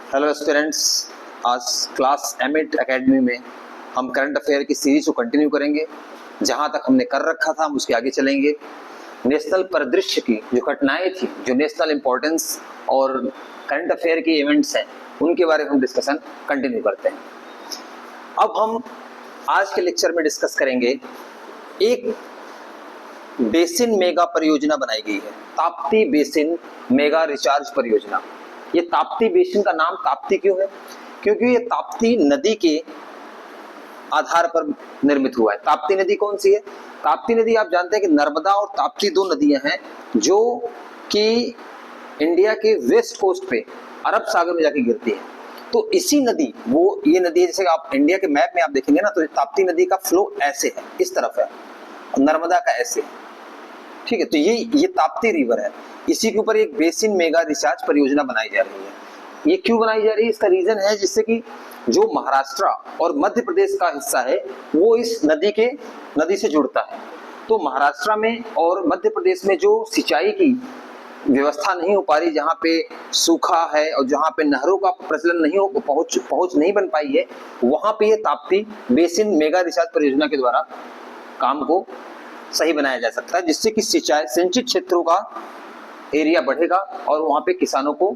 Hello students, आज class emit academy में हम करंट अफेयर की सीरीज को कंटिन्यू करेंगे। जहां तक हमने कर रखा था हम उसके आगे चलेंगे। नेशनल परिदृश्य की जो घटनाएं थी, जो नेशनल इंपॉर्टेंस और करंट अफेयर के इवेंट्स हैं, उनके बारे में हम डिस्कशन कंटिन्यू करते हैं। अब हम आज के लेक्चर में डिस्कस करेंगे, एक बेसिन मेगा परियोजना बनाई गई है, ताप्ती बेसिन मेगा रिचार्ज परियोजना। ये ताप्ती बेसिन का नाम ताप्ती क्यों है? क्योंकि ये ताप्ती नदी के आधार पर निर्मित हुआ है। ताप्ती नदी कौन सी है? ताप्ती नदी आप जानते हैं कि नर्मदा और ताप्ती दो नदियां हैं जो कि इंडिया के वेस्ट कोस्ट पे अरब सागर में जाके गिरती है। तो इसी नदी, वो ये नदी जैसे आप इंडिया के मैप में आप देखेंगे ना, तो ताप्ती नदी का फ्लो ऐसे है, इस तरफ है, नर्मदा का ऐसे है, ठीक है। तो ये ताप्ती रिवर है, इसी के ऊपर एक बेसिन मेगा रिचार्ज परियोजना बनाई जा रही है। ये क्यों बनाई जा रही है? इसका रीजन है जिससे कि जो महाराष्ट्र और मध्य प्रदेश का हिस्सा है वो इस नदी से जुड़ता है। तो महाराष्ट्र में और मध्य प्रदेश में जो सिंचाई की व्यवस्था नहीं हो पा रही, जहाँ पे सूखा है और जहाँ पे नहरों का प्रचलन नहीं हो, पहुंच नहीं बन पाई है, वहां पे ये ताप्ती बेसिन मेगा रिचार्ज परियोजना के द्वारा काम को सही बनाया जा सकता है, जिससे कि सिंचित क्षेत्रों का एरिया बढ़ेगा और वहां पे किसानों को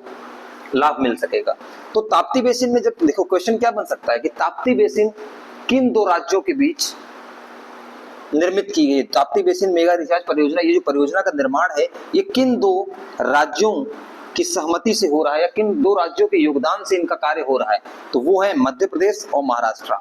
लाभ मिल सकेगा। तो ताप्ती बेसिन में जब देखो क्वेश्चन क्या बन सकता है कि ताप्ती बेसिन किन दो राज्यों के बीच निर्मित की गई? ताप्ती बेसिन मेगा रिचार्ज परियोजना, ये जो परियोजना का निर्माण है, ये किन दो राज्यों की सहमति से हो रहा है या किन दो राज्यों के योगदान से इनका कार्य हो रहा है? तो वो है मध्य प्रदेश और महाराष्ट्र।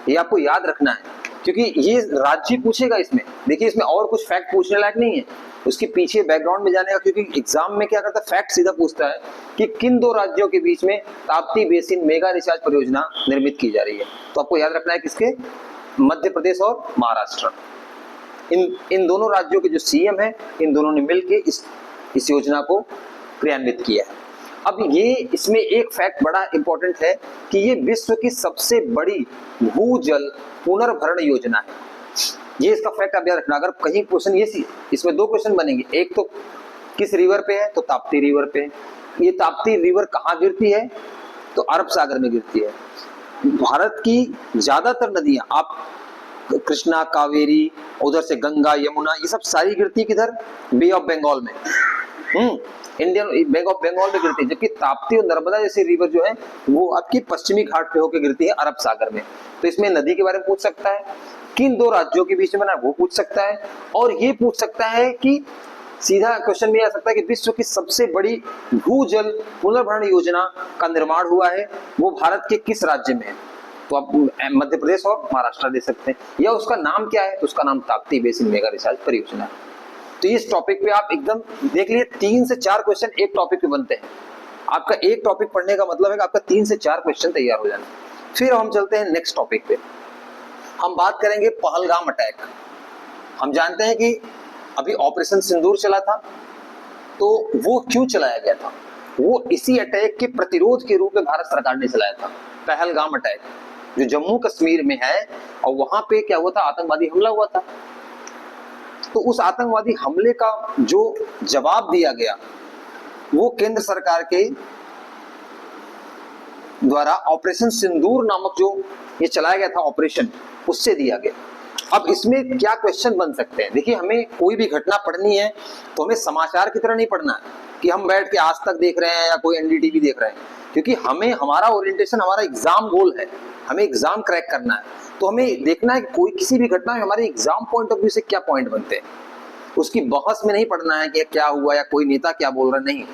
ये आपको याद रखना है क्योंकि ये राज्य पूछेगा इसमें। देखिए इसमें और कुछ फैक्ट पूछने लायक नहीं है, उसके पीछे बैकग्राउंड में जाने का, क्योंकि एग्जाम में क्या करता है, फैक्ट सीधा पूछता है कि किन दो राज्यों के बीच में ताप्ती बेसिन मेगा रिचार्ज परियोजना निर्मित की जा रही है। तो आपको याद रखना है किसके? मध्य प्रदेश और महाराष्ट्र। इन दोनों राज्यों के जो सीएम है, इन दोनों ने मिलकर इस योजना को क्रियान्वित किया है। अब ये इसमें एक फैक्ट बड़ा इंपॉर्टेंट है कि ये विश्व की सबसे बड़ी भूजल पुनर्भरण योजना है। ये इसका फैक्ट आप याद रखना। अगर कहीं क्वेश्चन इसमें दो क्वेश्चन बनेंगे, एक तो किस रिवर पे है, तो ताप्ती रिवर पे है। ये ताप्ती रिवर कहाँ गिरती है? तो अरब सागर में गिरती है। भारत की ज्यादातर नदियां, आप कृष्णा, कावेरी, उधर से गंगा, यमुना, ये सब सारी गिरती किधर? बे ऑफ बंगाल में, इंडियन बे ऑफ बंगाल में गिरती है। जबकि ताप्ती और नर्मदा जैसी रिवर जो है वो आपकी पश्चिमी घाट पे होकर गिरती है अरब सागर में। तो इसमें नदी के बारे में पूछ सकता है, किन दो राज्यों के बीच में बना वो पूछ सकता है, और ये पूछ सकता है कि सीधा क्वेश्चन में आ सकता है कि विश्व की सबसे बड़ी भूजल पुनर्भरण योजना का निर्माण हुआ है वो भारत के किस राज्य में है? तो आप मध्य प्रदेश और महाराष्ट्र दे सकते हैं। या उसका नाम क्या है? तो उसका नाम ताप्ती बेसिन मेगा रिचार्ज परियोजना है। तो इस टॉपिक पे आप एकदम देख लिए 3 से 4 क्वेश्चन एक टॉपिक पे बनते हैं। आपका एक टॉपिक पढ़ने का मतलब है कि आपका 3 से 4 क्वेश्चन तैयार हो जाना। फिर हम चलते हैं नेक्स्ट टॉपिक पे। हम बात करेंगे पहलगाम अटैक। हम जानते हैं कि अभी ऑपरेशन सिंदूर चला था, तो वो क्यों चलाया गया था? वो इसी अटैक के प्रतिरोध के रूप में भारत सरकार ने चलाया था। पहलगाम अटैक जो जम्मू कश्मीर में है, और वहां पे क्या हुआ था? आतंकवादी हमला हुआ था। तो उस आतंकवादी हमले का जो जवाब दिया गया वो केंद्र सरकार के द्वारा ऑपरेशन सिंदूर नामक जो ये चलाया गया था ऑपरेशन, उससे दिया गया। अब इसमें क्या क्वेश्चन बन सकते हैं? देखिए, हमें कोई भी घटना पढ़नी है तो हमें समाचार की तरह नहीं पढ़ना है कि हम बैठ के आज तक देख रहे हैं या कोई एनडीटीवी देख रहे हैं, क्योंकि हमें हमारा ओरिएंटेशन, हमारा एग्जाम गोल है, हमें एग्जाम क्रैक करना है। तो हमें देखना है कि कोई किसी भी घटना में हमारे एग्जाम पॉइंट ऑफ व्यू से क्या पॉइंट बनते हैं। उसकी बहस में नहीं पढ़ना है कि क्या हुआ या कोई नेता क्या बोल रहा, नहीं।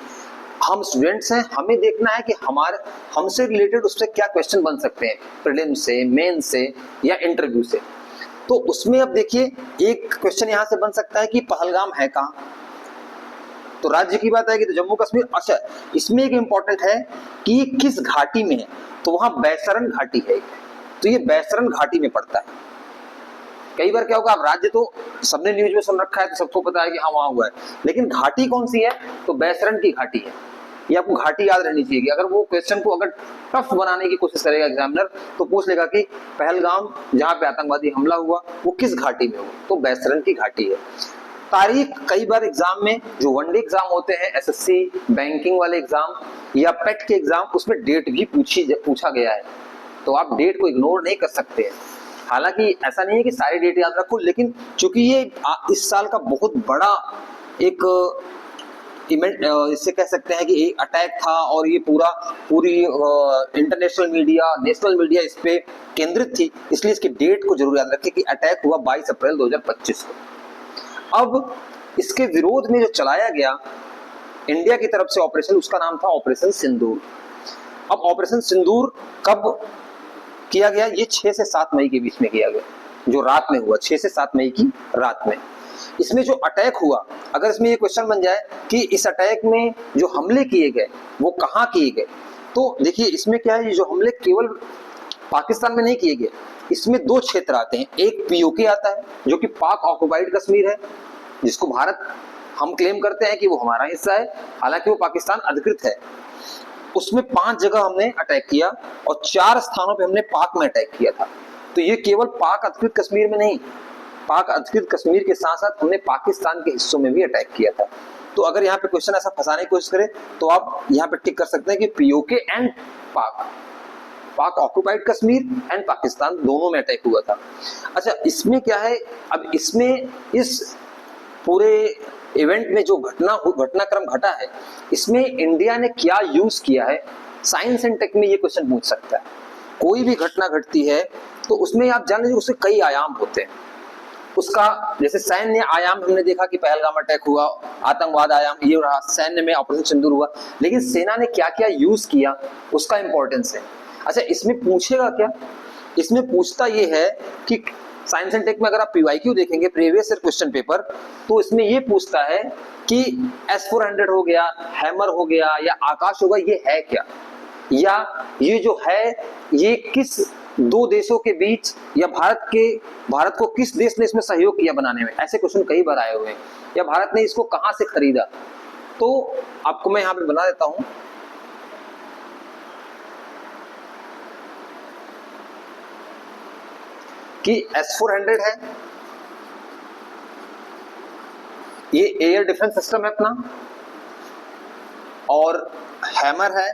हम स्टूडेंट्स हैं, हमें देखना है कि हमसे रिलेटेड उससे क्या क्वेश्चन बन सकते हैं, प्रीलिम से, मेन से या इंटरव्यू से। तो उसमें अब देखिए एक क्वेश्चन यहां से बन सकता है कि पहलगाम है कहां? तो राज्य की बात आएगी तो जम्मू कश्मीर। अच्छा, इसमें एक इंपॉर्टेंट है कि किस घाटी में है? तो वहां बैसरन घाटी है, तो ये बैसरन घाटी में पड़ता है। कई बार क्या होगा, आप राज्य तो सबने न्यूज में सुन रखा है तो सबको पता है कि हाँ वहां हुआ है, लेकिन घाटी कौन सी है? तो बैसरन की घाटी है। ये आपको घाटी याद रहनी चाहिए। अगर वो क्वेश्चन को अगर टफ बनाने की कोशिश करेगा एग्जामिनर, तो पूछ लेगा कि पहलगाम जहां पे आतंकवादी हमला हुआ वो किस घाटी में हुआ? तो बैसरन की घाटी है। तारीख कई बार एग्जाम में जो वनडे एग्जाम होते हैं, एसएससी, बैंकिंग वाले एग्जाम या पेट के एग्जाम, उसमें डेट भी पूछा गया है, तो आप डेट को इग्नोर नहीं कर सकते हैं। हालांकि ऐसा नहीं है कि सारी डेट याद रखो, लेकिन चूंकि ये इस साल का बहुत बड़ा एक इवेंट, इससे कह सकते हैं कि एक अटैक था और ये पूरी इंटरनेशनल मीडिया, नेशनल मीडिया इस पे केंद्रित थी, इसलिए इसकी डेट को जरूर याद रखें कि अटैक हुआ 22 अप्रैल 2025 को। अब इसके विरोध में जो चलाया गया इंडिया की तरफ से ऑपरेशन, उसका नाम था ऑपरेशन सिंदूर। अब ऑपरेशन सिंदूर कब किया गया? ये 6 से 7 मई के बीच में किया गया, जो रात में हुआ, 6 से 7 मई की रात में। इसमें जो अटैक हुआ, अगर इसमें ये क्वेश्चन बन जाए कि इस अटैक में जो हमले किए गए वो कहाँ किए गए, तो देखिए इसमें क्या है, ये जो हमले केवल पाकिस्तान में नहीं किए गए, इसमें 2 क्षेत्र आते हैं। एक पीओके आता है जो कि पाक ऑक्युपाइड कश्मीर है, जिसको भारत हम क्लेम करते हैं कि वो हमारा हिस्सा है, हालांकि वो पाकिस्तान अधिकृत है। उसमें 5 जगह हमने अटैक किया और 4 स्थानों पे हमने पाक में अटैक किया था। तो ये केवल पाक अधिकृत कश्मीर में नहीं, पाक अधिकृत कश्मीर के साथ साथ हमने पाकिस्तान के हिस्सों में भी अटैक किया था। तो अगर यहाँ पे क्वेश्चन ऐसा फंसाने की कोशिश करे तो आप यहाँ पे टिक कर सकते हैं कि पीओके एंड पाक ऑक्युपाइड कश्मीर एंड पाकिस्तान दोनों में अटैक हुआ था। अच्छा, इसमें क्या है, अब इसमें इस पूरे इवेंट में जो घटनाक्रम घटा है, इसमें इंडिया ने क्या यूज किया है, साइंस एंड टेक में ये क्वेश्चन पूछ सकता है। कोई भी घटना घटती है तो उसमें आप जान लीजिए उसके कई आयाम होते हैं। उसका जैसे सैन्य आयाम हमने देखा कि पहलगाम अटैक हुआ, आतंकवाद आयाम ये रहा, सैन्य में ऑपरेशन सिंदूर हुआ, लेकिन सेना ने क्या क्या यूज किया उसका इंपॉर्टेंस है। अच्छा, इसमें पूछेगा क्या, इसमें पूछता ये है कि साइंस एंड टेक में अगर आप पीवाईक्यू देखेंगे, प्रीवियस ईयर क्वेश्चन पेपर, तो इसमें ये पूछता है कि S-400 हो गया, हैमर हो गया या आकाश होगा, ये है क्या, या ये जो है ये किस 2 देशों के बीच, या भारत को किस देश ने इसमें सहयोग किया बनाने में, ऐसे क्वेश्चन कई बार आए हुए हैं, या भारत ने इसको कहां से खरीदा। तो आपको मैं यहां पे बना देता हूं कि S-400 है, ये एयर डिफेंस सिस्टम है अपना, और हैमर है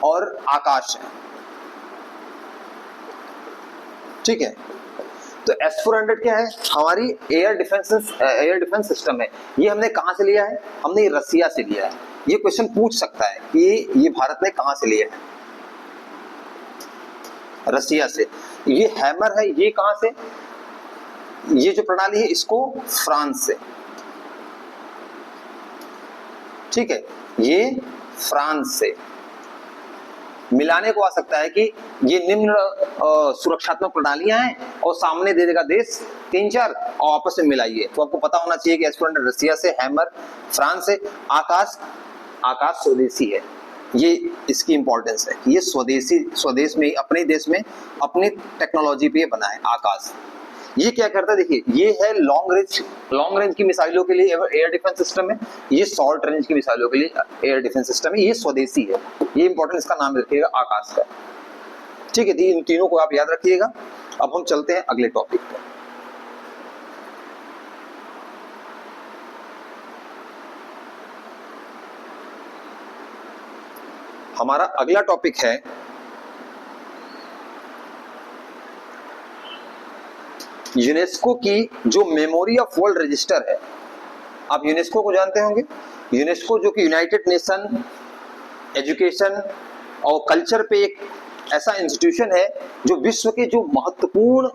और आकाश है, ठीक है। तो S-400 क्या है, हमारी एयर डिफेंस सिस्टम है। ये हमने कहां से लिया है, हमने रसिया से लिया है। ये क्वेश्चन पूछ सकता है कि ये भारत ने कहां से लिया है, रसिया से। ये हैमर है, ये कहां से, ये जो प्रणाली है इसको फ्रांस से, ठीक है, ये फ्रांस से। मिलाने को आ सकता है कि ये निम्न सुरक्षात्मक प्रणालियां हैं और सामने दे देगा देश 3-4 और आपस में मिलाइए। तो आपको पता होना चाहिए कि S-400 रसिया से, हैमर फ्रांस से, आकाश स्वदेशी है। ये इसकी इंपॉर्टेंस है कि ये स्वदेश में, अपने देश में अपनी टेक्नोलॉजी पे बना है आकाश। ये क्या करता है, देखिए ये है लॉन्ग रेंज की मिसाइलों के लिए एयर डिफेंस सिस्टम है, ये शॉर्ट रेंज की मिसाइलों के लिए एयर डिफेंस सिस्टम है, ये स्वदेशी है। ये इंपॉर्टेंट, इसका नाम रखिएगा आकाश का, ठीक है। इन तीनों को आप याद रखिएगा। अब हम चलते हैं अगले टॉपिक पर। हमारा अगला टॉपिक है यूनेस्को की जो मेमोरी ऑफ वर्ल्ड रजिस्टर है। आप यूनेस्को को जानते होंगे, यूनेस्को जो कि यूनाइटेड नेशन एजुकेशन और कल्चर पे एक ऐसा इंस्टीट्यूशन है जो विश्व के जो महत्वपूर्ण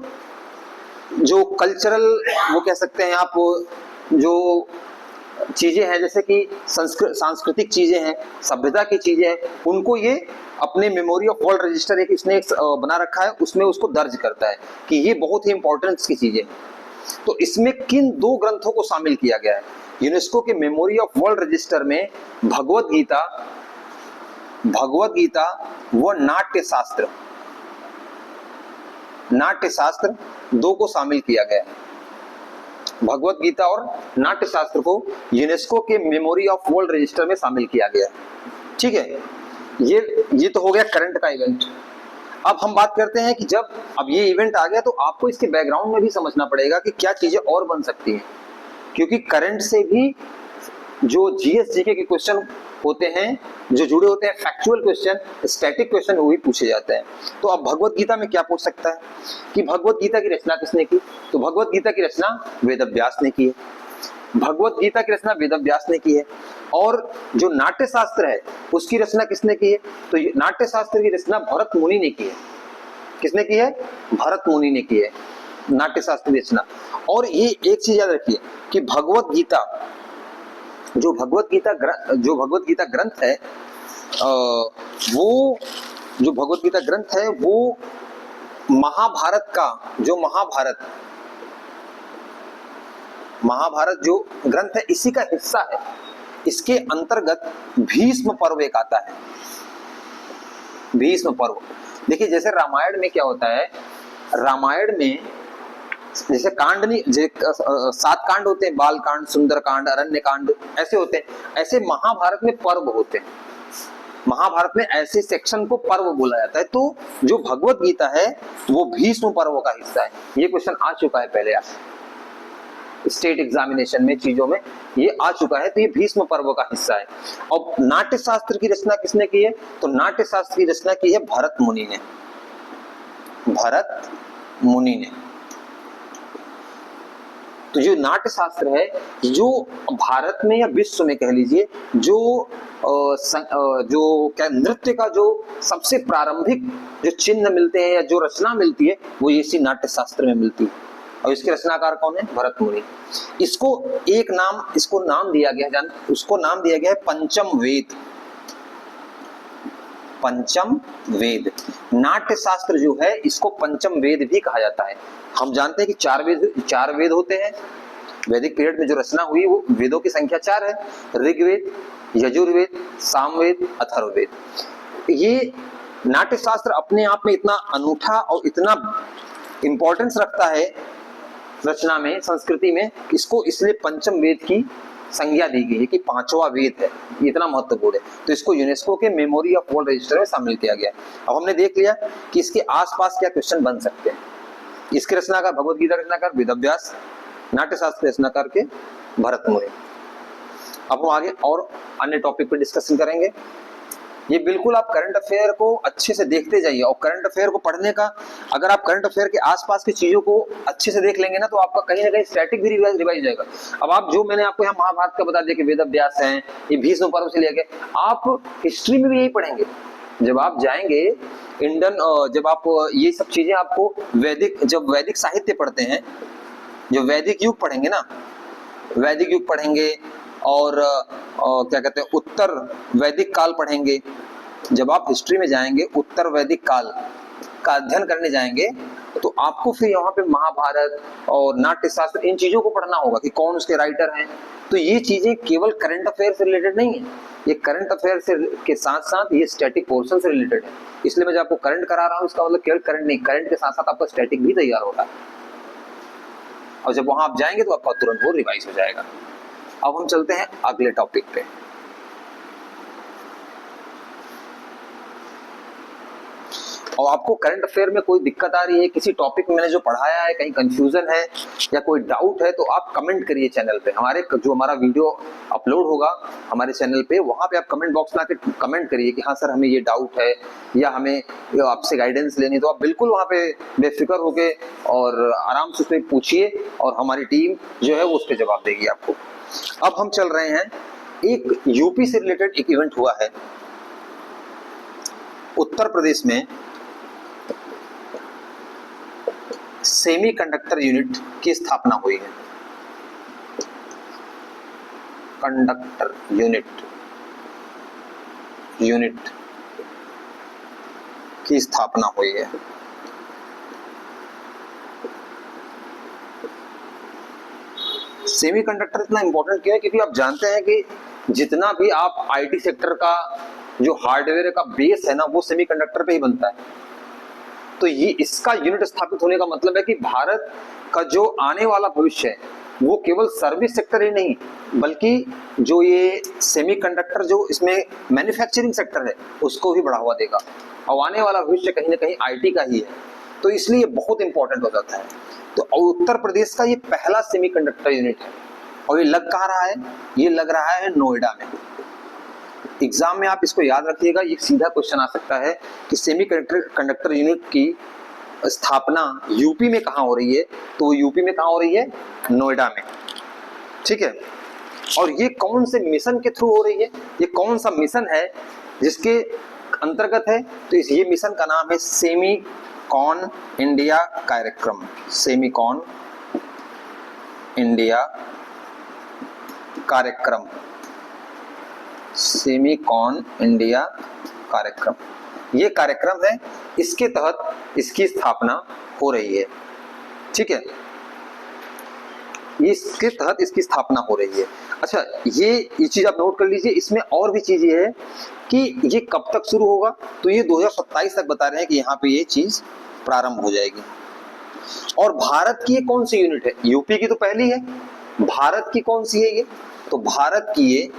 जो कल्चरल, वो कह सकते हैं आप, जो चीजें हैं जैसे कि सांस्कृतिक चीजें हैं, सभ्यता की चीजें हैं, उनको ये अपने मेमोरी ऑफ वर्ल्ड रजिस्टर एक इसने बना रखा है, उसमें उसको दर्ज करता है कि ये बहुत ही इंपॉर्टेंट की चीजें हैं। तो इसमें किन 2 ग्रंथों को शामिल किया गया है यूनेस्को के मेमोरी ऑफ वर्ल्ड रजिस्टर में? भगवत गीता व नाट्य शास्त्र 2 को शामिल किया गया है। भगवत गीता और नाट्य शास्त्र को यूनेस्को के मेमोरी ऑफ वर्ल्ड रजिस्टर में शामिल किया गया, ठीक है। ये तो हो गया करंट का इवेंट। अब हम बात करते हैं कि जब अब ये इवेंट आ गया तो आपको इसके बैकग्राउंड में भी समझना पड़ेगा कि क्या चीजें और बन सकती हैं, क्योंकि करंट से भी जो जीएस जीके के क्वेश्चन होते हैं जो जुड़े होते हैं, फैक्चुअल क्वेश्चन, स्टैटिक क्वेश्चन, वो भी पूछे जाते हैं। तो अब भगवत गीता में क्या पूछ सकता है कि भगवत गीता की रचना किसने की? तो भगवत गीता की रचना वेद व्यास ने की है। भगवत गीता की रचना वेद व्यास ने की है। और जो नाट्य शास्त्र है उसकी रचना किसने की है? तो नाट्य शास्त्र की रचना भरत मुनि ने की है। किसने की है? भरत मुनि ने की है नाट्य शास्त्र की रचना। और ये एक चीज याद रखिए कि भगवत गीता जो भगवत गीता ग्रंथ है, वो जो भगवत गीता ग्रंथ है वो महाभारत का जो महाभारत जो ग्रंथ है इसी का हिस्सा है। इसके अंतर्गत भीष्म पर्व एक आता है। भीष्म पर्व देखिए, जैसे रामायण में क्या होता है, रामायण में जैसे कांड नहीं, 7 कांड होते हैं, बाल कांड, सुंदर कांड, अरण्य कांड, ऐसे होते हैं। ऐसे महाभारत में पर्व होते हैं। महाभारत में ऐसे सेक्शन को पर्व बोला जाता है। तो जो भगवत गीता है वो भीष्म पर्व का हिस्सा है। ये क्वेश्चन आ चुका है पहले स्टेट एग्जामिनेशन में, चीजों में ये आ चुका है। तो ये भीष्म पर्व का हिस्सा है। और नाट्य शास्त्र की रचना किसने की है? तो नाट्य शास्त्र की रचना की है भरत मुनि ने। भरत मुनि ने। तो जो नाट्य शास्त्र है, जो भारत में या विश्व में कह लीजिए, जो क्या नृत्य का जो सबसे प्रारंभिक जो चिन्ह मिलते हैं या जो रचना मिलती है वो इसी नाट्य शास्त्र में मिलती है। और इसके रचनाकार कौन है? भरत मुनि। इसको नाम दिया गया, उसको नाम दिया गया है पंचम वेद। पंचम वेद। नाट्य शास्त्र जो है इसको पंचम वेद भी कहा जाता है। हम जानते हैं कि 4 वेद होते हैं। वैदिक पीरियड में जो रचना हुई वो वेदों की संख्या 4 है। ऋग्वेद, यजुर्वेद, सामवेद, अथर्ववेद। ये नाट्य शास्त्र अपने आप में इतना अनूठा और इतना इंपॉर्टेंस रखता है रचना में, संस्कृति में, इसको इसलिए पंचम वेद की संज्ञा दी गई है कि 5वां वेद है, इतना महत्वपूर्ण है। तो इसको यूनेस्को के मेमोरी ऑफ वर्ल्ड रजिस्टर में शामिल किया गया। अब हमने देख लिया कि इसके आसपास क्या क्वेश्चन बन सकते हैं। इसके रचनाकार भगवत गीता रचनाकार वेद व्यास, नाट्य शास्त्र रचनाकार के भरत मुनि। अब हम आगे और अन्य टॉपिक पर डिस्कशन करेंगे। ये बिल्कुल आप करंट अफेयर को अच्छे से देखते जाइए। और करंट अफेयर को पढ़ने का, अगर आप करंट अफेयर के आसपास की चीजों को अच्छे से देख लेंगे ना, तो आपका कहीं ना कहीं स्टैटिक भी रिवाइज जाएगा। अब आप जो मैंने आपको यहाँ महाभारत का बता दिया कि वेद व्यास हैं, ये भीष्म पर्व से लेके, आप हिस्ट्री में भी यही पढ़ेंगे। जब आप जाएंगे इंडियन, जब आप ये सब चीजें आपको जब वैदिक साहित्य पढ़ते हैं, जो वैदिक युग पढ़ेंगे ना, वैदिक युग पढ़ेंगे और क्या कहते हैं उत्तर वैदिक काल पढ़ेंगे। जब आप हिस्ट्री में जाएंगे, उत्तर वैदिक काल का अध्ययन करने जाएंगे, तो आपको फिर यहाँ पे महाभारत और नाट्य शास्त्र, इन चीजों को पढ़ना होगा कि कौन उसके राइटर हैं। तो ये चीजें केवल करंट अफेयर से रिलेटेड नहीं है, ये करंट अफेयर से के साथ साथ ये स्टैटिक पोर्शन से रिलेटेड है। इसलिए मैं जब आपको करंट करा रहा हूँ, इसका मतलब केवल करंट नहीं, करंट के साथ साथ आपका स्टैटिक भी तैयार होगा। और जब वहां आप जाएंगे तो आपका तुरंत वो रिवाइज हो जाएगा। अब हम चलते हैं अगले टॉपिक पे। और आपको करंट अफेयर में कोई दिक्कत आ रही है, किसी टॉपिक में मैंने जो पढ़ाया है कहीं कंफ्यूजन है या कोई डाउट है, तो आप कमेंट करिए चैनल पे। हमारा वीडियो अपलोड होगा हमारे चैनल पे, वहां पे आप कमेंट बॉक्स में आके कमेंट करिए कि हाँ सर हमें ये डाउट है या हमें आपसे गाइडेंस लेनी। तो आप बिल्कुल वहां पे बेफिक्र होके और आराम से उसमें पूछिए और हमारी टीम जो है वो उस पर जवाब देगी आपको। अब हम चल रहे हैं, एक यूपी से रिलेटेड एक इवेंट हुआ है। उत्तर प्रदेश में सेमीकंडक्टर यूनिट की स्थापना हुई है। कंडक्टर यूनिट की स्थापना हुई है। सेमीकंडक्टर इतना इंपॉर्टेंट क्यों है? क्योंकि आप जानते हैं कि जितना भी आप आईटी सेक्टर का जो हार्डवेयर का बेस है ना, वो सेमीकंडक्टर पे ही बनता है। तो ये इसका यूनिट स्थापित होने का मतलब है कि भारत का जो आने वाला भविष्य है वो केवल सर्विस सेक्टर ही नहीं, बल्कि जो ये सेमीकंडक्टर जो इसमें मैन्युफैक्चरिंग सेक्टर है उसको भी बढ़ावा देगा। और आने वाला भविष्य कहीं ना कहीं आईटी का ही है, तो इसलिए बहुत इंपॉर्टेंट हो जाता है। तो उत्तर प्रदेश का ये पहला सेमीकंडक्टर यूनिट है और ये लग कहाँ रहा है, ये लग रहा है नोएडा में। एग्जाम में आप इसको याद रखिएगा, ये सीधा क्वेश्चन आ सकता है कि सेमीकंडक्टर यूनिट की स्थापना यूपी में कहाँ हो रही है, तो वो यूपी में कहाँ हो रही है, नोएडा में। ठीक है, और ये कौन से मिशन के थ्रू हो रही है, ये कौन सा मिशन है जिसके अंतर्गत है, तो ये मिशन का नाम है सेमीकॉन इंडिया कार्यक्रम। सेमीकॉन इंडिया कार्यक्रम, सेमीकॉन इंडिया कार्यक्रम, ये कार्यक्रम है, इसके तहत इसकी स्थापना हो रही है। ठीक है, इसके तहत इसकी स्थापना हो रही है। अच्छा, ये चीज आप नोट कर लीजिए। इसमें और भी चीजें है कि ये कब तक शुरू होगा, तो ये 2027 तक बता रहे हैं कि यहाँ पे ये चीज प्रारंभ हो जाएगी। और भारत की ये कौन सी यूनिट है, यूपी की तो पहली है, भारत की कौन सी है ये, तो भारत की ये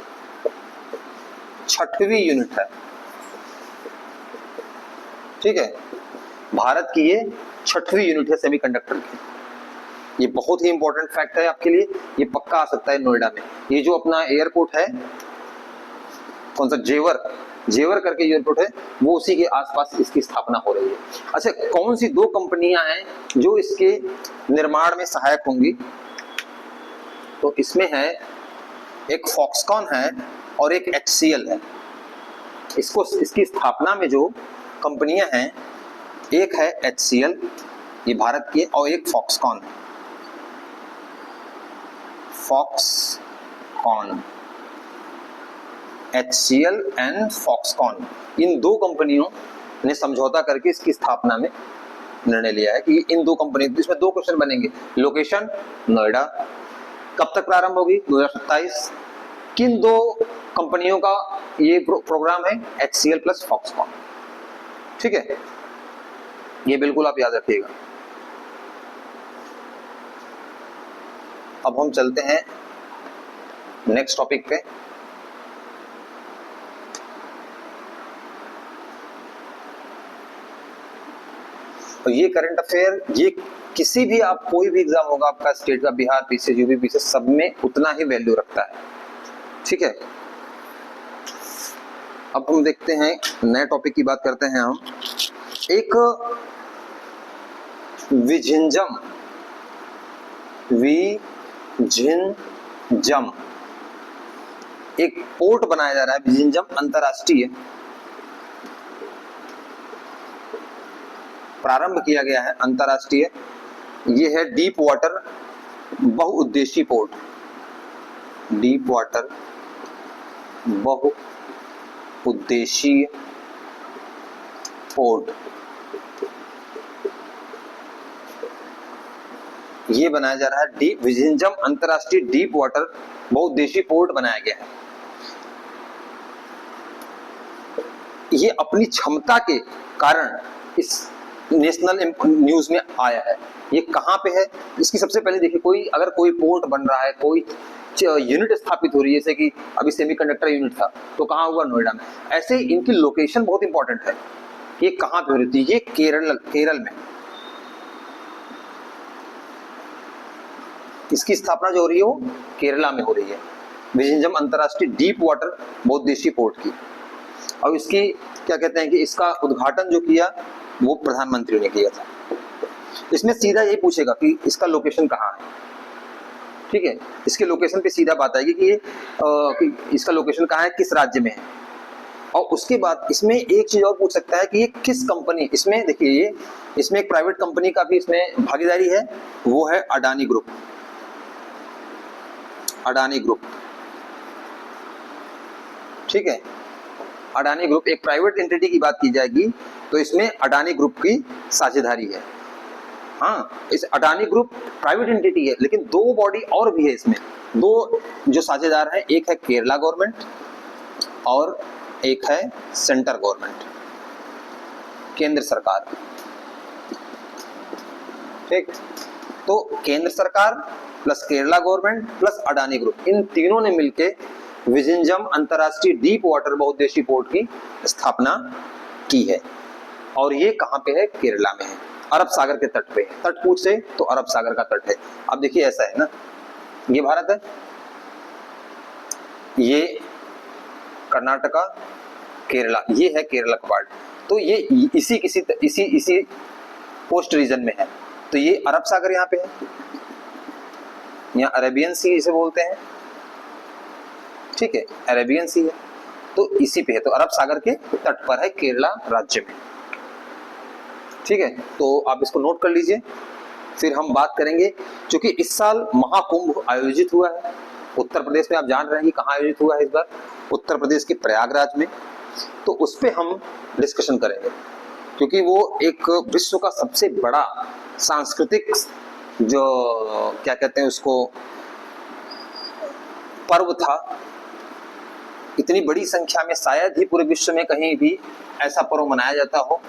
6वीं यूनिट है। ठीक है, भारत की ये 6वीं यूनिट है सेमीकंडक्टर की। ये बहुत ही इंपॉर्टेंट फैक्ट है आपके लिए, ये पक्का आ सकता है नोएडा में। ये जो अपना एयरपोर्ट है, कौन सा, जेवर करके एयरपोर्ट है, वो उसी के आसपास इसकी स्थापना हो रही है। अच्छा, कौन सी 2 कंपनियां हैं जो इसके निर्माण में सहायक होंगी, तो इसमें है एक फॉक्सकॉन है और एक HCL है। इसकी स्थापना में जो कंपनियां हैं, एक है HCL, ये भारत की, और एक फॉक्सकॉन है। फॉक्सकॉन, HCL एंड फॉक्सकॉन, इन 2 कंपनियों ने समझौता करके इसकी स्थापना में निर्णय लिया है कि इन 2 कंपनी, इसमें 2 क्वेश्चन बनेंगे। लोकेशन नोएडा, कब तक प्रारंभ होगी, 2027। किन 2 कंपनियों का ये प्रोग्राम है, HCL प्लस फॉक्सकॉन। ठीक है, ये बिल्कुल आप याद रखिएगा। अब हम चलते हैं नेक्स्ट टॉपिक पे। तो ये करंट अफेयर, ये किसी भी, आप कोई भी एग्जाम होगा आपका, स्टेट का, बिहार पीसीएस, यूपी पीसीएस, सब में उतना ही वैल्यू रखता है। ठीक है, अब हम देखते हैं नए टॉपिक की बात करते हैं हम। एक विझिंजम एक पोर्ट बनाया जा रहा है, विझिंजम अंतरराष्ट्रीय, प्रारंभ किया गया है अंतरराष्ट्रीय। ये है डीप वाटर बहुउद्देशीय पोर्ट, डीप वाटर बहुउद्देशीय पोर्ट, ये बनाया जा रहा है। विझिंजम अंतरराष्ट्रीय डीप वाटर बहुउद्देशीय पोर्ट बनाया गया है। ये अपनी क्षमता के कारण इस नेशनल न्यूज में आया है। ये कहाँ पे है, इसकी सबसे पहले देखिए, अगर कोई पोर्ट बन रहा है, कोई यूनिट स्थापित हो रही है, जैसे कि अभी सेमीकंडक्टर यूनिट था, तो कहाँ हुआ, नोएडा में। ऐसे इनकी लोकेशन बहुत इंपॉर्टेंट है। ये कहाँ पे हो रही थी, ये केरल में। इसकी स्थापना जो हो रही है वो केरला में हो रही है, विझिंजम अंतरराष्ट्रीय डीप वाटर बहुउद्देशीय पोर्ट की। और इसकी क्या कहते हैं कि इसका उद्घाटन जो किया वो प्रधानमंत्री ने किया था। इसमें सीधा यही पूछेगा कि इसका लोकेशन कहाँ है। ठीक है, इसके लोकेशन पे सीधा बात आएगी कि इसका लोकेशन कहाँ है, किस राज्य में है। और उसके बाद इसमें एक चीज और पूछ सकता है कि ये किस कंपनी, इसमें देखिए, इसमें एक प्राइवेट कंपनी का भी इसमें भागीदारी है, वो है अडानी ग्रुप। अडानी ग्रुप, ठीक है, अडानी ग्रुप एक प्राइवेट एंटिटी की बात की जाएगी तो इसमें अडानी ग्रुप की साझेदारी है। हाँ, इस अडानी ग्रुप प्राइवेट एंटिटी है, लेकिन 2 बॉडी और भी है इसमें, 2 जो साझेदार हैं, एक है केरला गवर्नमेंट और एक है सेंटर गवर्नमेंट, केंद्र सरकार। ठीक, तो केंद्र सरकार plus Kerala government plus Adani group, इन तीनों ने मिलके विझिंजम अंतरराष्ट्रीय डीप वाटर बहुउद्देशीय पोर्ट की स्थापना की है। और ये कहाँ पे है? केरला में है, अरब सागर के तट पे है। तट पूछ से तो अरब सागर का तट है। अब देखिए ऐसा है ना, ये भारत है, ये कर्नाटका, केरला, ये है केरला का पार्ट, तो ये इसी कोस्ट रीजन में है। तो ये अरब सागर यहाँ पे है, यहाँ अरेबियन सी इसे बोलते हैं, ठीक है, अरेबियन सी है, तो इसी पे है। तो अरब सागर के तट पर है केरला राज्य में, ठीक है। तो आप इसको नोट कर लीजिए। फिर हम बात करेंगे, क्योंकि इस साल महाकुंभ आयोजित हुआ है उत्तर प्रदेश में। आप जान रहे हैं कि कहाँ आयोजित हुआ है इस बार? उत्तर प्रदेश के प्रयागराज में। तो उस पे हम डिस्कशन करेंगे, क्योंकि वो एक विश्व का सबसे बड़ा सांस्कृतिक जो क्या कहते हैं उसको पर्व था। इतनी बड़ी संख्या में शायद ही पूरे विश्व में कहीं भी ऐसा पर्व मनाया जाता हो।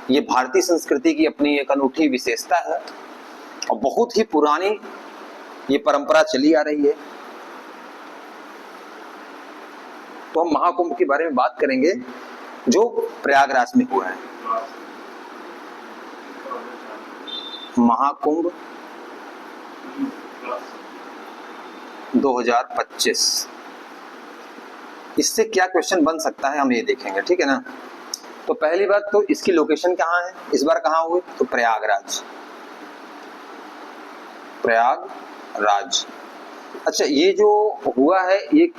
ये भारतीय संस्कृति की अपनी एक अनूठी विशेषता है और बहुत ही पुरानी ये परंपरा चली आ रही है। तो हम महाकुंभ के बारे में बात करेंगे जो प्रयागराज में हुआ है। महाकुंभ 2025, इससे क्या क्वेश्चन बन सकता है हम ये देखेंगे, ठीक है ना। तो पहली बात तो इसकी लोकेशन कहाँ है, इस बार कहाँ हुई? तो प्रयागराज, प्रयागराज। अच्छा, ये जो हुआ है ये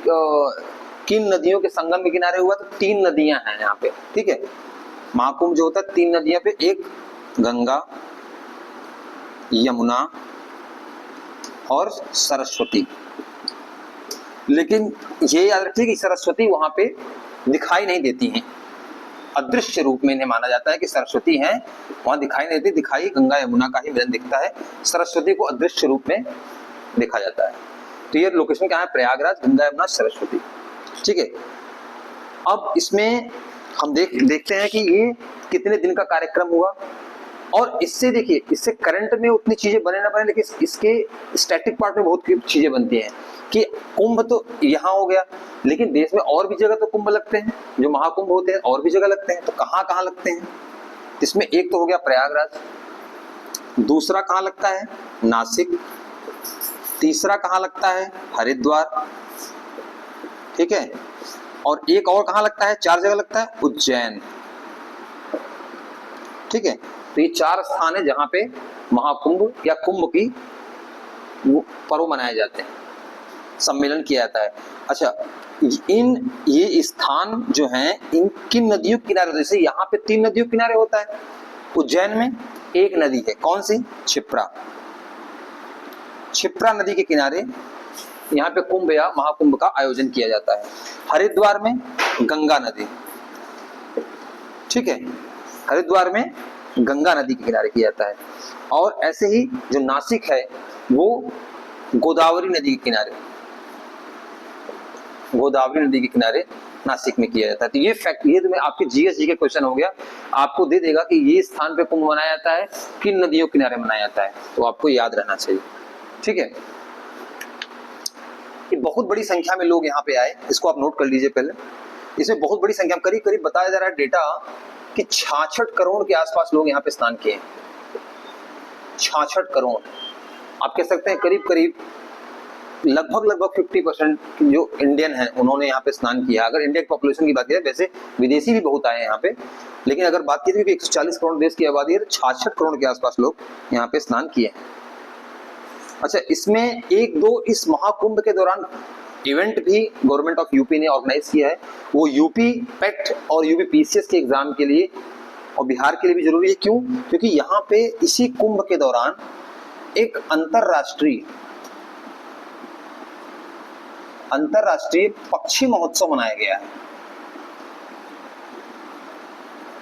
किन नदियों के संगम के किनारे हुआ? तो 3 नदियां हैं यहाँ पे, ठीक है। महाकुंभ जो होता है 3 नदियां पे, एक गंगा, यमुना और सरस्वती। लेकिन ये याद रखिए कि सरस्वती वहां पे दिखाई नहीं देती हैं, अदृश्य रूप में इन्हें माना जाता है कि सरस्वती हैं, वहां दिखाई नहीं देती। दिखाई गंगा यमुना का ही मिलन दिखता है, सरस्वती को अदृश्य रूप में देखा जाता है। तो ये लोकेशन क्या है? प्रयागराज, गंगा यमुना सरस्वती, ठीक है। अब इसमें हम देखते हैं कि ये कितने दिन का कार्यक्रम हुआ, और इससे देखिए, इससे करंट में उतनी चीजें बने ना बने, लेकिन इसके स्टैटिक पार्ट में बहुत चीजें बनती हैं कि कुंभ तो यहाँ हो गया, लेकिन देश में और भी जगह तो कुंभ लगते हैं, जो महाकुंभ होते हैं और भी जगह लगते हैं। तो कहाँ कहाँ लगते हैं? इसमें एक तो हो गया प्रयागराज, दूसरा कहाँ लगता है? नासिक, तीसरा कहाँ लगता है? हरिद्वार, ठीक है, और एक और कहाँ लगता है? 4 जगह लगता है, उज्जैन, ठीक है। तो ये 4 स्थान है जहां पे महाकुंभ या कुंभ की पर्व मनाए जाते हैं, सम्मेलन किया जाता है। अच्छा, ये स्थान जो हैं इन किन नदियों के किनारे? जैसे यहाँ पे 3 नदियों के किनारे होता है, उज्जैन में एक नदी है, कौन सी? क्षिप्रा। क्षिप्रा नदी के किनारे यहाँ पे कुंभ या महाकुंभ का आयोजन किया जाता है। हरिद्वार में गंगा नदी, ठीक है, हरिद्वार में गंगा नदी के किनारे किया जाता है। और ऐसे ही जो नासिक है वो गोदावरी नदी के किनारे, गोदावरी नदी के किनारे नासिक में किया जाता है। तो ये फैक्ट, ये तो मैं आपके जीएस के क्वेश्चन हो गया, आपको दे देगा कि ये स्थान पे कुंभ मनाया जाता है, किन नदियों के किनारे मनाया जाता है, तो आपको याद रहना चाहिए, ठीक है। ये बहुत बड़ी संख्या में लोग यहाँ पे आए, इसको आप नोट कर लीजिए पहले। इसमें बहुत बड़ी संख्या में करीब करीब बताया जा रहा है डेटा कि 66 करोड़ के आसपास लोग यहाँ पे स्नान किए। 66 करोड़, आप कह सकते हैं करीब करीब लगभग 50% जो इंडियन हैं उन्होंने यहाँ पे स्नान किया। अगर इंडिया की पॉपुलेशन की बात करें, वैसे विदेशी भी बहुत आए यहाँ पे, लेकिन अगर बात की जाए कि 140 करोड़ देश की आबादी है, तो 66 करोड़ के आसपास लोग यहाँ पे स्नान किए। अच्छा, इसमें 1-2 इस महाकुंभ के दौरान इवेंट भी गवर्नमेंट ऑफ यूपी ने ऑर्गेनाइज किया है। वो यूपी पेट और यूपी पीसीएस के एग्जाम के लिए और बिहार के लिए भी जरूरी है। क्यों? क्योंकि यहाँ पे इसी कुंभ के दौरान एक अंतरराष्ट्रीय पक्षी महोत्सव मनाया गया है,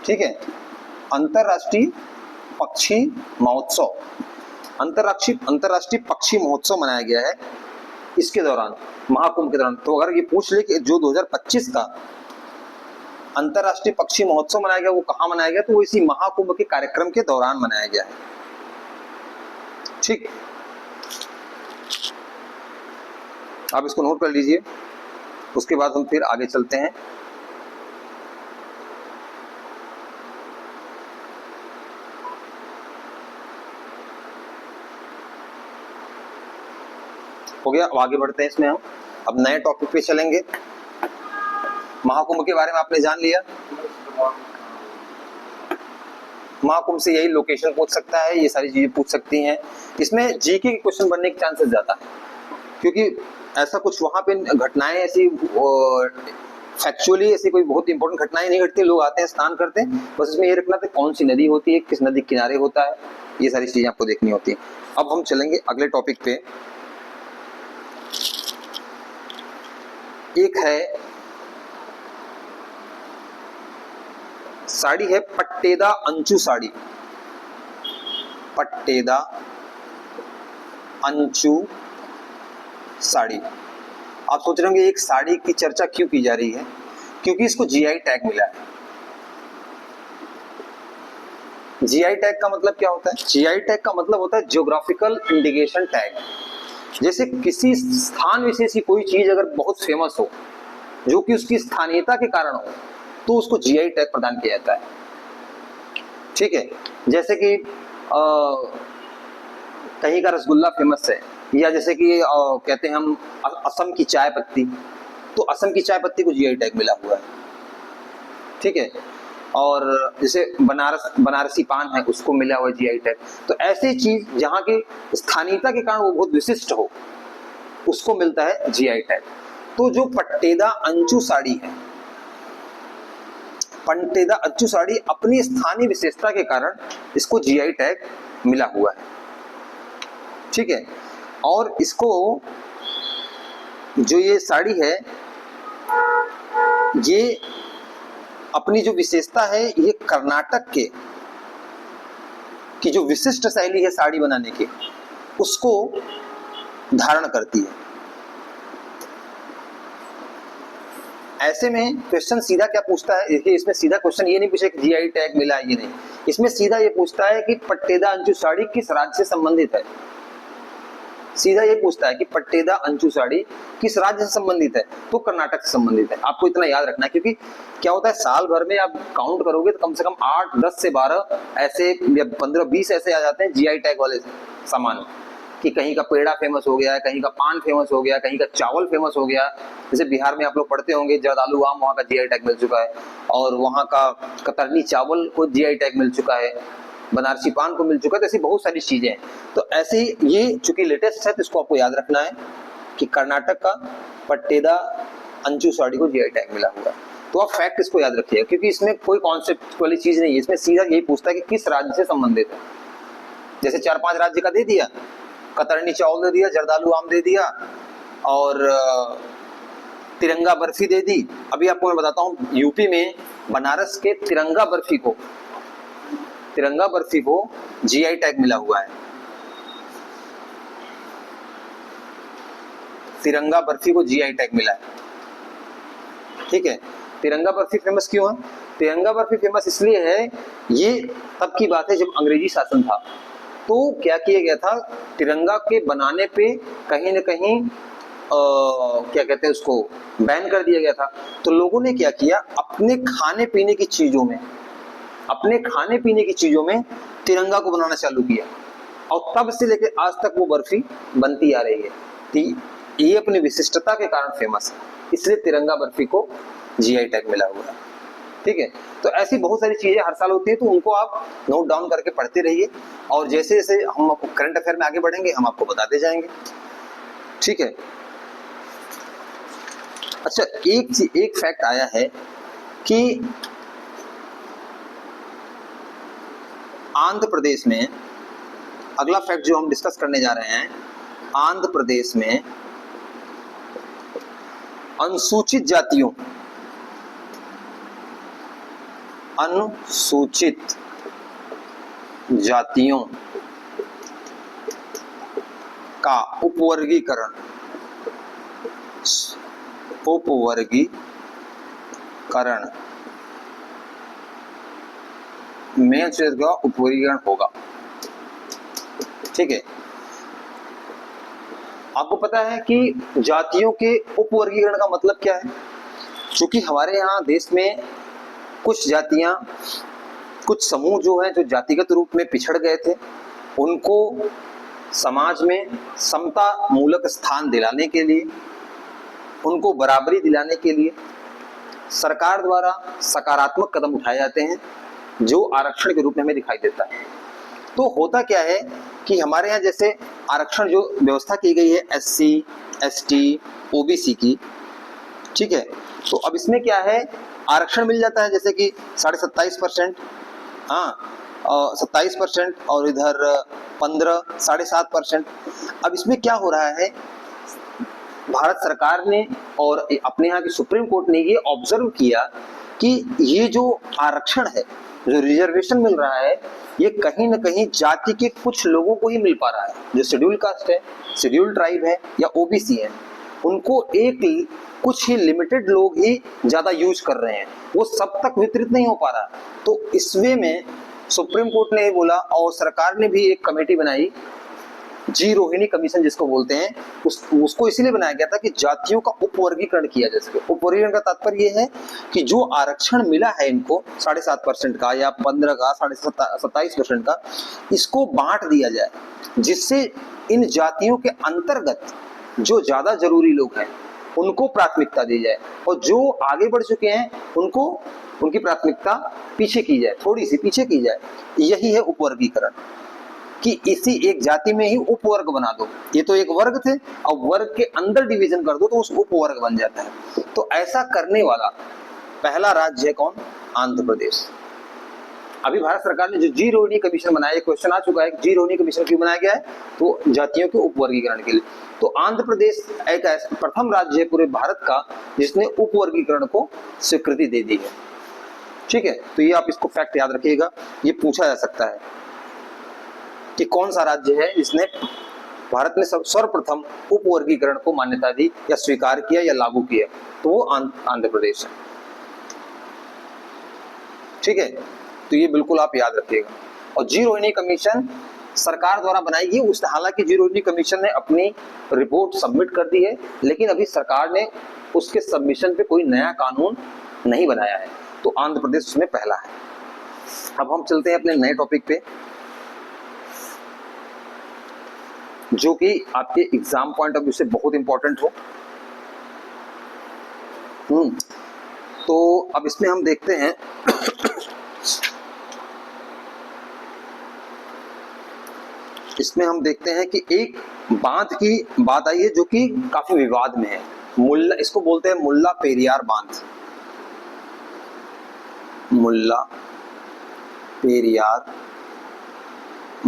ठीक है। अंतरराष्ट्रीय पक्षी महोत्सव, अंतरराष्ट्रीय पक्षी महोत्सव मनाया गया है इसके दौरान, महाकुंभ के दौरान। तो अगर ये पूछ ले कि जो 2025 का अंतरराष्ट्रीय पक्षी महोत्सव मनाया गया वो कहाँ मनाया गया, तो वो इसी महाकुंभ के कार्यक्रम के दौरान मनाया गया है, ठीक। आप इसको नोट कर लीजिए, उसके बाद हम फिर आगे चलते हैं। हो गया। अब आगे बढ़ते हैं इसमें हम, अब नए टॉपिक पे चलेंगे। महाकुंभ के बारे में आपने जान लिया। महाकुंभ से यही लोकेशन पूछ सकता है, ये सारी चीजें पूछ सकती हैं। इसमें जीके के क्वेश्चन बनने के चांसेस ज्यादा है, क्योंकि ऐसा कुछ वहां पे घटनाएं ऐसी फैक्चुअली ऐसी कोई बहुत इंपॉर्टेंट घटनाएं नहीं घटती, लोग आते हैं स्नान करते हैं, बस इसमें ये रखना था कौन सी नदी होती है, किस नदी किनारे होता है, ये सारी चीजें आपको देखनी होती है। अब हम चलेंगे अगले टॉपिक पे। एक है साड़ी है पट्टेदा अंचू साड़ी, पट्टेदा अंचू साड़ी। आप सोच रहे होंगे एक साड़ी की चर्चा क्यों की जा रही है, क्योंकि इसको जीआई टैग मिला है। जीआई टैग का मतलब क्या होता है? जीआई टैग का मतलब होता है ज्योग्राफिकल इंडिकेशन टैग। जैसे किसी स्थान विशेष की कोई चीज अगर बहुत फेमस हो, जो कि उसकी स्थानीयता के कारण हो, तो उसको जीआई टैग प्रदान किया जाता है। ठीक है, जैसे कि कहीं का रसगुल्ला फेमस है, या जैसे कि कहते हैं हम असम की चाय पत्ती, तो असम की चाय पत्ती को जीआई टैग मिला हुआ है। ठीक है, और जैसे बनारसी पान है, उसको मिला हुआ जीआई टैग। तो ऐसी चीज जहां की स्थानीयता के कारण वो बहुत विशिष्ट हो, उसको मिलता है जीआई टैग। तो जो पट्टेदा अंचू साड़ी है, पट्टेदा अंचू साड़ी अपनी स्थानीय विशेषता के कारण इसको जीआई टैग मिला हुआ है। ठीक है, और इसको जो ये साड़ी है, ये अपनी जो विशेषता है, ये कर्नाटक की जो विशिष्ट शैली है साड़ी बनाने की, उसको धारण करती है। ऐसे में क्वेश्चन सीधा क्या पूछता है, देखिए इसमें सीधा क्वेश्चन ये नहीं पूछे कि जीआई टैग मिला है, ये नहीं। इसमें सीधा ये पूछता है कि पट्टेदा अंचू साड़ी किस राज्य से संबंधित है। सीधा ये पूछता है कि पट्टेदा अंचू साड़ी किस राज्य से संबंधित है, तो कर्नाटक से संबंधित है। आपको इतना याद रखना है, क्योंकि क्या होता है साल भर में आप काउंट करोगे तो कम से कम 8, 10 से 12 ऐसे या 15, 20 ऐसे आ जाते हैं जीआई टैग वाले सामान, कि कहीं का पेड़ा फेमस हो गया है, कहीं का पान फेमस हो गया, कहीं का चावल फेमस हो गया। जैसे बिहार में आप लोग पढ़ते होंगे जर्दालू आम, वहाँ का जीआई टैग मिल चुका है, और वहाँ का कतरनी चावल को जीआई टैग मिल चुका है, बनारसी पान को मिल चुका है। तो ऐसी बहुत सारी चीजें हैं। तो ऐसे ही ये चूंकि लेटेस्ट है, तो इसको आपको याद रखना है कि कर्नाटक का पट्टेदा अंचू साड़ी को जीआई टैग मिला हुआ है। तो आप फैक्ट इसको याद रखिएगा, क्योंकि इसमें कोई कॉन्सेप्ट वाली चीज नहीं है, इसमें सीधा यही पूछता है कि किस राज्य से संबंधित है। जैसे 4-5 राज्य का दे दिया, कतरनी चावल दे दिया, जर्दालू आम दे दिया, और तिरंगा बर्फी दे दी। अभी आपको मैं बताता हूँ, यूपी में बनारस के तिरंगा बर्फी को जीआई टैग मिला हुआ है। तिरंगा बर्फी को जीआई टैग मिला है। ठीक है, तिरंगा बर्फी फेमस क्यों है? तिरंगा बर्फी फेमस इसलिए है, ये तब की बात है जब अंग्रेजी शासन था, तो क्या किया गया था, तिरंगा के बनाने पे कहीं न कहीं क्या कहते हैं उसको, बैन कर दिया गया था। तो लोगों ने क्या किया, अपने खाने पीने की चीजों में तिरंगा को बनाना चालू किया, और तब से लेकर आज तक वो बर्फी बनती आ रही है। ये अपनी विशिष्टता के कारण फेमस है, इसलिए तिरंगा बर्फी को जीआई टैग मिला हुआ है। ठीक है, तो ऐसी बहुत सारी चीजें हर साल होती है, तो उनको आप नोट डाउन करके पढ़ते रहिए, और जैसे जैसे हम आपको करंट अफेयर में आगे बढ़ेंगे, हम आपको बताते जाएंगे। ठीक है, अच्छा एक फैक्ट आया है कि आंध्र प्रदेश में, अगला फैक्ट जो हम डिस्कस करने जा रहे हैं, आंध्र प्रदेश में अनुसूचित जातियों का उपवर्गीकरण में से का उपवर्गीकरण होगा। ठीक है, आपको पता है कि जातियों के उपवर्गीकरण का मतलब क्या है? क्योंकि हमारे यहाँ देश में कुछ जातियां, कुछ समूह जो हैं, जो जातिगत रूप में पिछड़ गए थे, उनको समाज में समता मूलक स्थान दिलाने के लिए, उनको बराबरी दिलाने के लिए सरकार द्वारा सकारात्मक कदम उठाए जाते हैं, जो आरक्षण के रूप में हमें दिखाई देता है। तो होता क्या है कि हमारे यहाँ जैसे आरक्षण जो व्यवस्था की गई है SC, ST, OBC की, ठीक है, तो अब इसमें क्या है, आरक्षण मिल जाता है जैसे कि 27.5%, हाँ 27%, और इधर 15, 7.5%। अब इसमें क्या हो रहा है, भारत सरकार ने और अपने यहाँ की सुप्रीम कोर्ट ने ये ऑब्जर्व किया कि ये जो आरक्षण है, जो रिजर्वेशन मिल रहा है, ये कहीं ना कहीं जाति के कुछ लोगों को ही मिल पा रहा है, जो शेड्यूल कास्ट है, शेड्यूल ट्राइब है या OBC है, उनको एक कुछ ही लिमिटेड लोग ही ज्यादा यूज कर रहे हैं, वो सब तक वितरित नहीं हो पा रहा। तो इस वे में सुप्रीम कोर्ट ने बोला और सरकार ने भी एक कमेटी बनाई, जी रोहिणी कमीशन जिसको बोलते हैं, उसको इसीलिए बनाया गया था कि जातियों का उपवर्गीकरण किया जा सके। उपवर्गीकरण का तात्पर्य यह है कि जो आरक्षण मिला है इनको 7.5% का या 15 का, 27.5% का, इसको बांट दिया जाए, जिससे इन जातियों के अंतर्गत जो ज्यादा जरूरी लोग हैं उनको प्राथमिकता दी जाए, और जो आगे बढ़ चुके हैं उनको उनकी प्राथमिकता पीछे की जाए, थोड़ी सी पीछे की जाए। यही है उपवर्गीकरण, कि इसी एक जाति में ही उपवर्ग बना दो। ये तो एक वर्ग थे, अब वर्ग के अंदर डिवीजन कर दो तो उस उपवर्ग बन जाता है। तो ऐसा करने वाला पहला राज्य है कौन? आंध्र प्रदेश। अभी भारत सरकार ने जो जी रोहिणी कमीशन बनाया, एक क्वेश्चन आ चुका है, जी रोहिणी कमीशन क्यों बनाया गया है? तो जातियों के उपवर्गीकरण के लिए। तो आंध्र प्रदेश एक प्रथम राज्य है पूरे भारत का जिसने उपवर्गीकरण को स्वीकृति दे दी है। ठीक है, तो ये आप इसको फैक्ट याद रखिएगा, ये पूछा जा सकता है कि कौन सा राज्य है जिसने भारत में सर्वप्रथम उपवर्गीकरण को मान्यता दी या स्वीकार किया या लागू किया, तो वो आंध्र प्रदेश है। ठीक है, तो ये बिल्कुल आप याद रखिएगा। और जी रोहिणी कमीशन सरकार द्वारा बनाई गई, उस हालांकि जी रोहिणी कमीशन ने अपनी रिपोर्ट सबमिट कर दी है, लेकिन अभी सरकार ने उसके सबमिशन पे कोई नया कानून नहीं बनाया है, तो आंध्र प्रदेश उसमें पहला है। अब हम चलते हैं अपने नए टॉपिक पे, जो कि आपके एग्जाम पॉइंट ऑफ व्यू से बहुत इंपॉर्टेंट हो। तो अब इसमें हम देखते हैं इसमें हम देखते हैं कि एक बांध की बात आई है जो कि काफी विवाद में है। मुल्ला, इसको बोलते हैं मुल्ला पेरियार बांध। मुल्ला पेरियार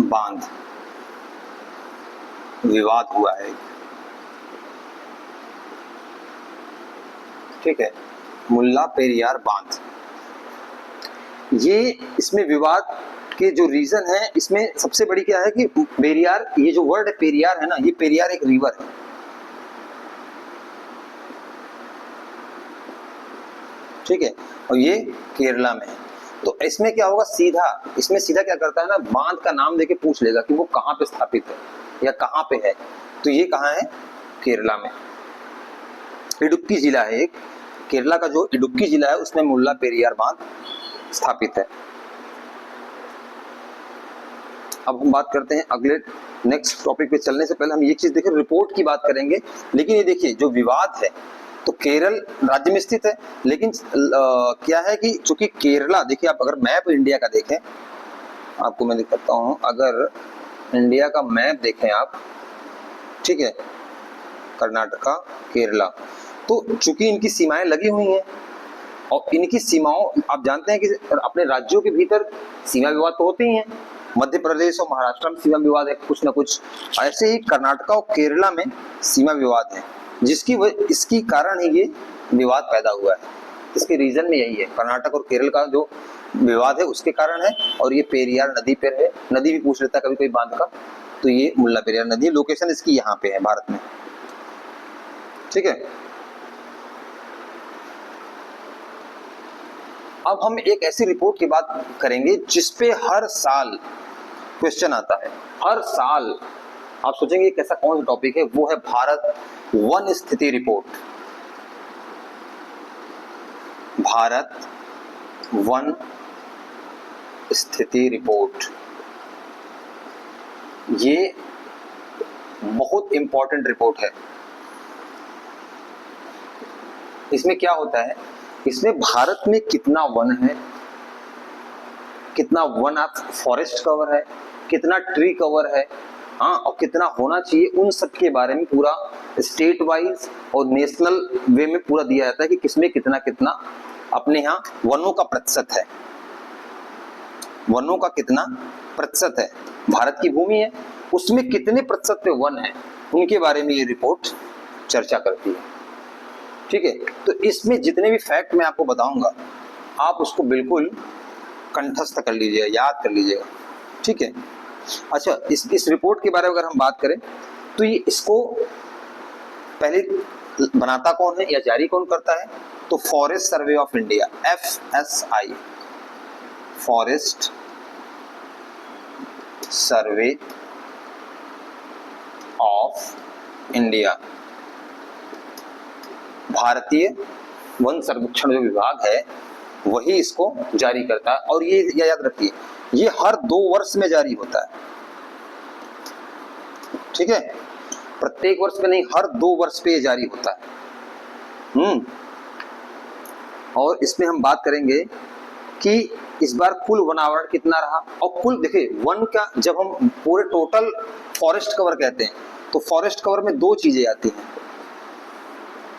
बांध विवाद हुआ है, ठीक है, मुल्ला पेरियार बांध। ये इसमें विवाद के जो रीजन है, इसमें सबसे बड़ी क्या है कि पेरियार, ये जो वर्ड है पेरियार है ना, ये पेरियार एक रिवर है। ठीक है, और ये केरला में है। तो इसमें क्या होगा, इसमें सीधा क्या करता है ना, बांध का नाम देके पूछ लेगा कि वो कहाँ पे स्थापित है या कहाँ पे है। तो ये कहाँ है? केरला में। इडुक्की जिला है एक, केरला का जो इडुक्की जिला है उसमें मुल्ला पेरियार बांध स्थापित है। अब हम बात करते हैं अगले नेक्स्ट टॉपिक पे चलने से पहले हम ये चीज देखें, रिपोर्ट की बात करेंगे। लेकिन ये देखिए जो विवाद है तो केरल राज्य में स्थित है, लेकिन क्या है कि चूंकि केरला, देखिए आप अगर मैप इंडिया का देखें, आपको मैं दिखाता हूँ, अगर इंडिया का मैप देखें आप, ठीक है, कर्नाटका, केरला, तो चूंकि इनकी सीमाएं लगी हुई हैं और इनकी सीमाओं, आप जानते हैं कि अपने राज्यों के भीतर सीमा विवाद तो होते ही हैं। मध्य प्रदेश और महाराष्ट्र में सीमा विवाद है कुछ ना कुछ, ऐसे ही कर्नाटका और केरला में सीमा विवाद है, जिसकी इसकी कारण ही ये विवाद पैदा हुआ है। इसके रीजन में यही है, कर्नाटक और केरल का जो विवाद है उसके कारण है। और ये पेरियार नदी पर है, नदी भी पूछ लेता कभी कोई बांध का, तो ये मुल्ला पेरियार नदी है। लोकेशन इसकी यहाँ पे है भारत में, ठीक है। अब हम एक ऐसी रिपोर्ट की बात करेंगे जिसपे हर साल क्वेश्चन आता है, हर साल। आप सोचेंगे कैसा कौन सा टॉपिक है, वो है भारत वन स्थिति रिपोर्ट। भारत वन स्थिति रिपोर्ट, ये बहुत इंपॉर्टेंट रिपोर्ट है। इसमें क्या होता है, इसमें भारत में कितना वन है, कितना वन ऑफ फॉरेस्ट कवर है, कितना ट्री कवर है, हाँ, और कितना होना चाहिए, उन सब के बारे में पूरा स्टेट वाइज और नेशनल वे में पूरा दिया जाता है कि किसमें कितना कितना अपने यहाँ वनों का प्रतिशत है, वनों का कितना प्रतिशत है, भारत की भूमि है उसमें कितने प्रतिशत पे वन है, उनके बारे में ये रिपोर्ट चर्चा करती है। ठीक है, तो इसमें जितने भी फैक्ट मैं आपको बताऊंगा आप उसको बिल्कुल कंठस्थ कर लीजिएगा, याद कर लीजिएगा। ठीक है, अच्छा, इस रिपोर्ट के बारे में अगर हम बात करें तो ये इसको पहले बनाता कौन है या जारी कौन करता है, तो forest survey of India, FSI, forest survey of India, भारतीय वन सर्वेक्षण जो विभाग है वही इसको जारी करता है। और ये याद रखिए, ये हर 2 वर्ष में जारी होता है। ठीक है, प्रत्येक वर्ष में नहीं, हर 2 वर्ष पे ये जारी होता है। और इसमें हम बात करेंगे कि इस बार कुल वनावरण कितना रहा, और कुल देखिए वन का, जब हम पूरे टोटल फॉरेस्ट कवर कहते हैं तो फॉरेस्ट कवर में 2 चीजें आती हैं।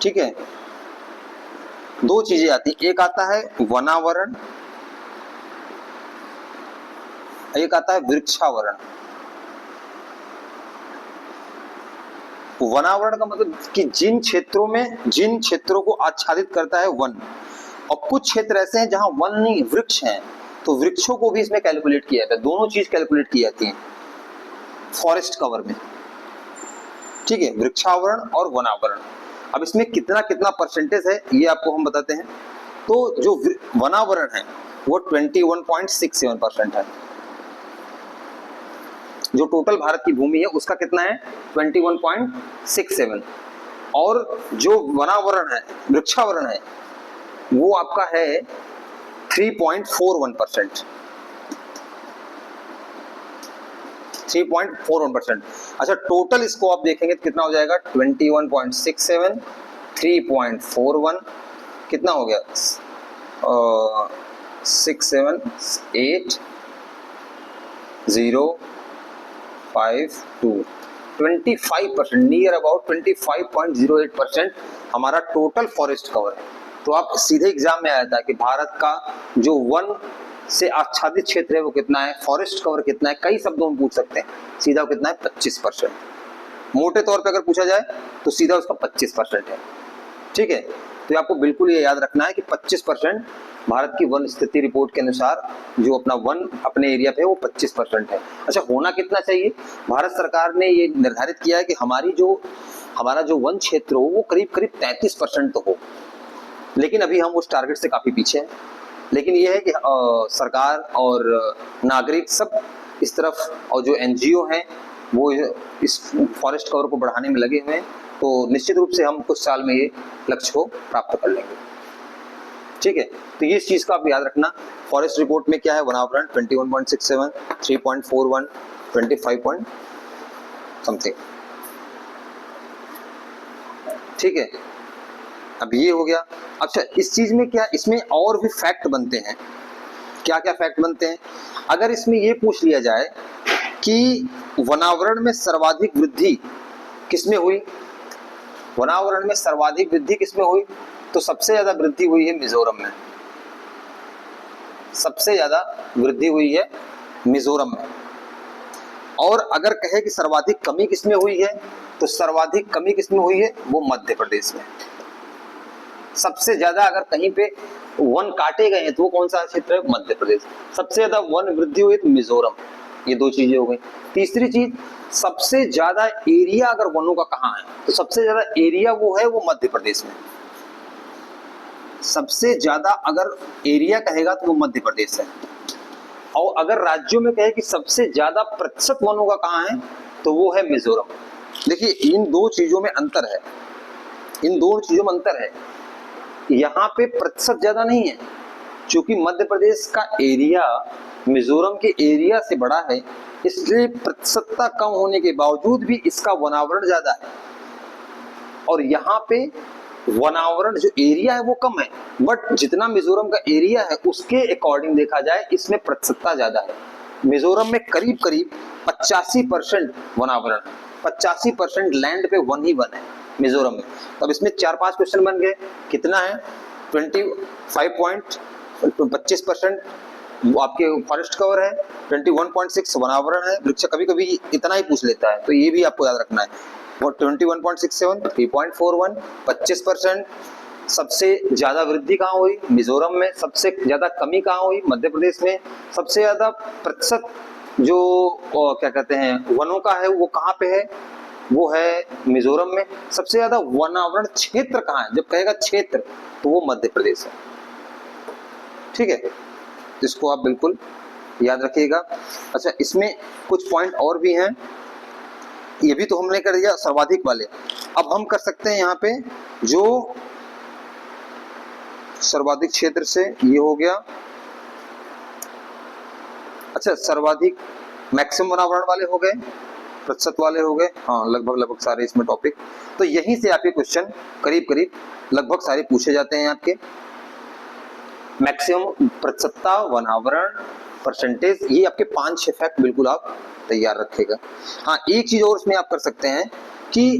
ठीक है, 2 चीजें आती, एक आता है वनावरण, एक आता है वृक्षावरण। वनावरण का मतलब कि जिन क्षेत्रों को आच्छादित करता है वन, और कुछ क्षेत्र ऐसे हैं जहां वन नहीं वृक्ष हैं, तो वृक्षों को भी इसमें कैलकुलेट किया जाता है। दोनों चीज कैलकुलेट की जाती हैं फॉरेस्ट कवर में। ठीक है, वृक्षावरण और वनावरण। अब इसमें कितना कितना परसेंटेज है ये आपको हम बताते हैं। तो जो वनावरण है वो 21.67% है। जो टोटल भारत की भूमि है उसका कितना है, 21.67, और जो वनावरण है, वृक्षावरण है, वो आपका है 3.41%। 3.41%। अच्छा, टोटल इसको आप देखेंगे तो कितना हो जाएगा, 21.67, 3.41, कितना हो गया, 678,052, 25%, नियर अबाउट 25.08% हमारा टोटल फॉरेस्ट कवर है। तो आप सीधे एग्जाम में आया था कि भारत का जो वन से आच्छादित क्षेत्र है वो कितना है, फॉरेस्ट कवर कितना है, कई शब्दों में पूछ सकते हैं। सीधा कितना है, 25%। मोटे तौर पे अगर पूछा जाए तो सीधा उसका 25% है। ठीक है, तो आपको बिल्कुल ये याद रखना है कि 25% भारत की वन स्थिति रिपोर्ट के अनुसार जो अपना वन अपने एरिया पे वो 25% है। अच्छा, होना कितना चाहिए, भारत सरकार ने ये निर्धारित किया है कि हमारा जो वन क्षेत्र हो वो करीब करीब 33% तो हो, लेकिन अभी हम उस टारगेट से काफी पीछे हैं। लेकिन ये है कि सरकार और नागरिक सब इस तरफ, और जो NGO हैं वो इस फॉरेस्ट कवर को बढ़ाने में लगे हुए हैं, तो निश्चित रूप से हम कुछ साल में ये लक्ष्य को प्राप्त कर लेंगे। ठीक है, तो ये चीज का आप याद रखना। फॉरेस्ट रिपोर्ट में क्या है, वनावरण 21.67, 3.41, 25 समथिंग। ठीक है, अब ये हो गया। अच्छा, इस चीज में क्या, इसमें और भी फैक्ट बनते हैं। क्या क्या फैक्ट बनते हैं, अगर इसमें ये पूछ लिया जाए कि वनावरण में सर्वाधिक वृद्धि किसमें हुई, वनावरण में सर्वाधिक वृद्धि किसमें हुई, तो सबसे ज्यादा वृद्धि हुई है मिजोरम में। सबसे ज्यादा वृद्धि हुई है मिजोरम में। और अगर कहे कि सर्वाधिक कमी किसमें हुई है, तो सर्वाधिक कमी किसमें हुई है, वो मध्य प्रदेश में। सबसे ज्यादा अगर कहीं पे वन काटे गए हैं तो वो कौन सा क्षेत्र है, मध्य प्रदेश। सबसे ज्यादा वन वृद्धि हुई तो मिजोरम। ये 2 चीजें हो गई। तीसरी चीज, सबसे ज्यादा एरिया अगर वनों का कहाँ है, तो सबसे ज्यादा एरिया वो है वो मध्य प्रदेश में। सबसे ज्यादा अगर एरिया कहेगा तो वो मध्य प्रदेश है। और अगर राज्यों में कहे कि सबसे ज्यादा प्रतिशत वनों का कहाँ है, तो वो है मिजोरम। देखिए, इन 2 चीजों में अंतर है, इन 2 चीजों में अंतर है। यहाँ पे प्रतिशत ज्यादा नहीं है, क्योंकि मध्य प्रदेश का एरिया मिजोरम के एरिया से बड़ा है, इसलिए प्रतिशतता कम होने के बावजूद भी इसका वनावरण ज्यादा है, और यहाँ पे वनावरण जो एरिया है वो कम है, बट जितना मिजोरम का एरिया है उसके अकॉर्डिंग देखा जाए इसमें प्रतिशतता ज्यादा है। मिजोरम में करीब करीब 85% वनावरण, 85% लैंड पे वन ही वन है मिजोरम में। तो अब इसमें 4-5 क्वेश्चन बन गए, कितना है 25% आपके फॉरेस्ट कवर है, 21.6 वनावरण है, वृक्ष कभी कभी इतना ही पूछ लेता है, तो ये भी आपको याद रखना है। और 21.67, 3.41, 25%। सबसे ज्यादा वृद्धि कहाँ हुई? मिजोरम में। सबसे ज्यादा कमी कहाँ हुई? मध्य प्रदेश में। सबसे ज्यादा प्रतिशत जो क्या कहते हैं वनों का है वो कहाँ पे है? वो है मिजोरम में। सबसे ज्यादा वनावरण क्षेत्र कहाँ है? जब कहेगा क्षेत्र तो वो मध्य प्रदेश है। ठीक है, इसको आप बिल्कुल याद रखिएगा। अच्छा, इसमें कुछ पॉइंट और भी हैं, ये भी तो हमने कर दिया सर्वाधिक वाले। अब हम कर सकते हैं यहाँ पे जो सर्वाधिक क्षेत्र से ये हो गया। अच्छा, सर्वाधिक मैक्सिमम वनावरण वाले हो गए, प्रतिशत वाले हो गए, हाँ लगभग सारे इसमें टॉपिक। तो यहीं से आपके क्वेश्चन करीब करीब लगभग सारे पूछे जाते हैं आपके। मैक्सिमम, प्रतिशतता, वनावरण, परसेंटेज, ये आपके 5-6 फैक्ट बिल्कुल आप तैयार रखेगा। हाँ, एक चीज और इसमें आप कर सकते हैं कि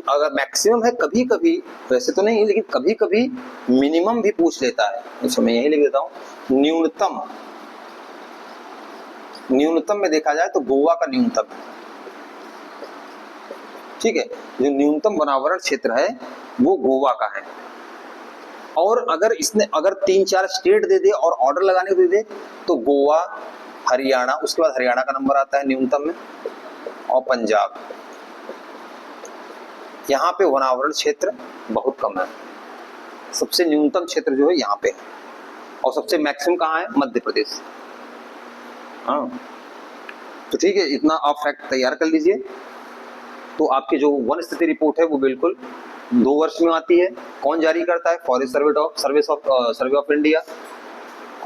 अगर मैक्सिमम है, कभी कभी, वैसे तो नहीं लेकिन कभी कभी मिनिमम भी पूछ लेता है। अच्छा, मैं यही लिख देता हूँ, न्यूनतम में देखा जाए तो गोवा का न्यूनतम है। ठीक है, जो न्यूनतम वनावरण क्षेत्र है वो गोवा का है। और अगर इसने 3-4 स्टेट दे दे और ऑर्डर लगाने को दे दे तो गोवा, हरियाणा, उसके बाद हरियाणा का नंबर आता है न्यूनतम में, और पंजाब। यहाँ पे वनावरण क्षेत्र बहुत कम है। सबसे न्यूनतम क्षेत्र जो है यहाँ पे है, और सबसे मैक्सिमम कहाँ है? मध्य प्रदेश। हाँ, तो ठीक है, इतना आप फैक्ट तैयार कर लीजिए। तो आपकी जो वन स्थिति रिपोर्ट है वो बिल्कुल 2 वर्ष में आती है। कौन जारी करता है? फॉरेस्ट सर्वे ऑफ इंडिया,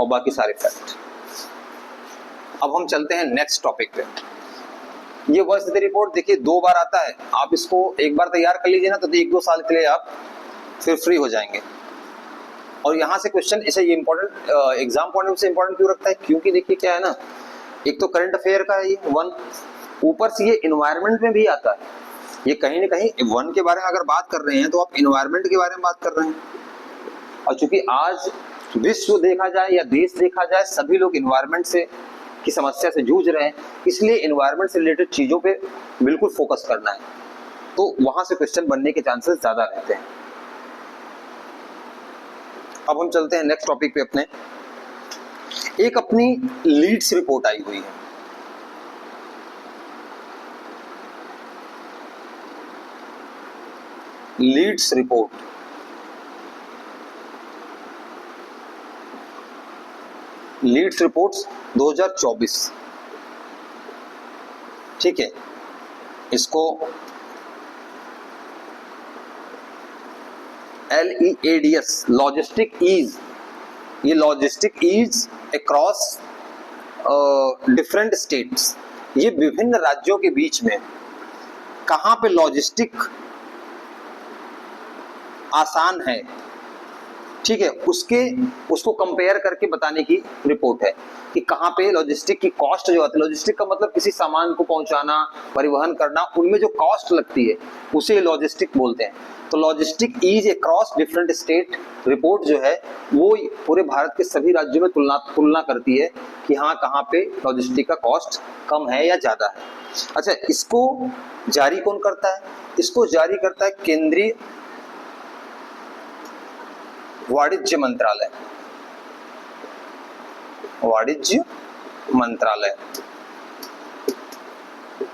और बाकी सारे फैक्ट। अब हम चलते हैं नेक्स्ट टॉपिक पे। ये वन स्थिति रिपोर्ट देखिए 2 बार आता है, आप इसको एक बार तैयार कर लीजिए ना तो 1-2 साल के लिए आप फिर फ्री हो जाएंगे। और यहाँ से क्वेश्चन ऐसे ये इंपॉर्टेंट, एग्जाम पॉइंट ऑफ से इंपॉर्टेंट क्यों रखता है? क्योंकि देखिए क्या है ना, एक तो करंट अफेयर का है ये वन, ऊपर से ये इन्वायरमेंट में भी आता है। ये कहीं ना कहीं वन के बारे में अगर बात कर रहे हैं तो आप इन्वायरमेंट के बारे में बात कर रहे हैं। और चूंकि आज विश्व देखा जाए या देश देखा जाए, सभी लोग इन्वायरमेंट से की समस्या से जूझ रहे हैं, इसलिए इन्वायरमेंट से रिलेटेड चीजों पे बिल्कुल फोकस करना है, तो वहां से क्वेश्चन बनने के चांसेस ज्यादा रहते हैं। अब हम चलते हैं नेक्स्ट टॉपिक पे अपने। एक अपनी लीड्स रिपोर्ट आई हुई है, लीड्स रिपोर्ट। Leeds reports 2024। ठीक है, इसको LEADS, लॉजिस्टिक ईज, ये logistic ease across different states, ये विभिन्न राज्यों के बीच में कहां पे लॉजिस्टिक आसान है, ठीक है, उसको कंपेयर करके बताने की रिपोर्ट है कि कहां पे लॉजिस्टिक की कॉस्ट जो आती है, लॉजिस्टिक का मतलब किसी सामान को पहुंचाना, परिवहन करना, उनमें जो कॉस्ट लगती है उसे लॉजिस्टिक बोलते हैं। तो logistic ease across different state report जो है वो पूरे भारत के सभी राज्यों में तुलना करती है कि हाँ कहाँ पे लॉजिस्टिक का कॉस्ट कम है या ज्यादा है। अच्छा, इसको जारी कौन करता है? इसको जारी करता है केंद्रीय वाणिज्य मंत्रालय। वाणिज्य मंत्रालय,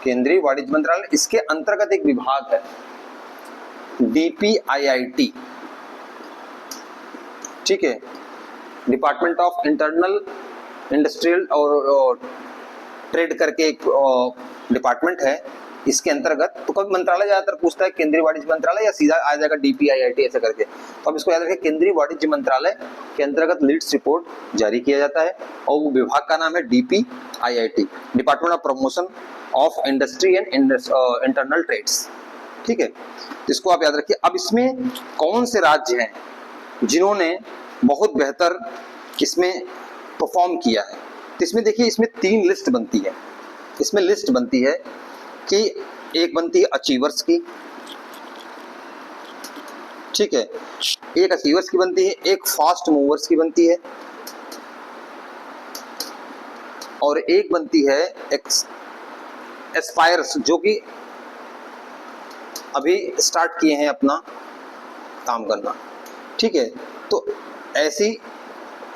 केंद्रीय वाणिज्य मंत्रालय, इसके अंतर्गत एक विभाग है DPIIT। ठीक है, डिपार्टमेंट ऑफ इंटरनल इंडस्ट्रियल और ट्रेड करके एक डिपार्टमेंट है, इसके अंतर्गत, तो कभी मंत्रालय ज्यादातर पूछता है केंद्रीय वाणिज्य मंत्रालय या सीधा आ जाएगा DPIIT ऐसे करके, तो अब इसको याद रखें केंद्रीय वाणिज्य मंत्रालय के अंतर्गत लीड्स रिपोर्ट जारी किया जाता है और वो विभाग का नाम है DPIIT, department of promotion of industry and internal trades. ठीक है, इसको आप याद रखिए। अब इसमें कौन से राज्य हैं जिन्होंने बहुत बेहतर इसमें परफॉर्म किया है, तो इसमें देखिए इसमें 3 लिस्ट बनती है। इसमें लिस्ट बनती है कि एक बनती है अचीवर्स की, ठीक है, एक अचीवर्स की बनती है, एक फास्ट मूवर्स की बनती है और एक बनती है एस्पायर्स, जो कि अभी स्टार्ट किए हैं अपना काम करना। ठीक है, तो ऐसी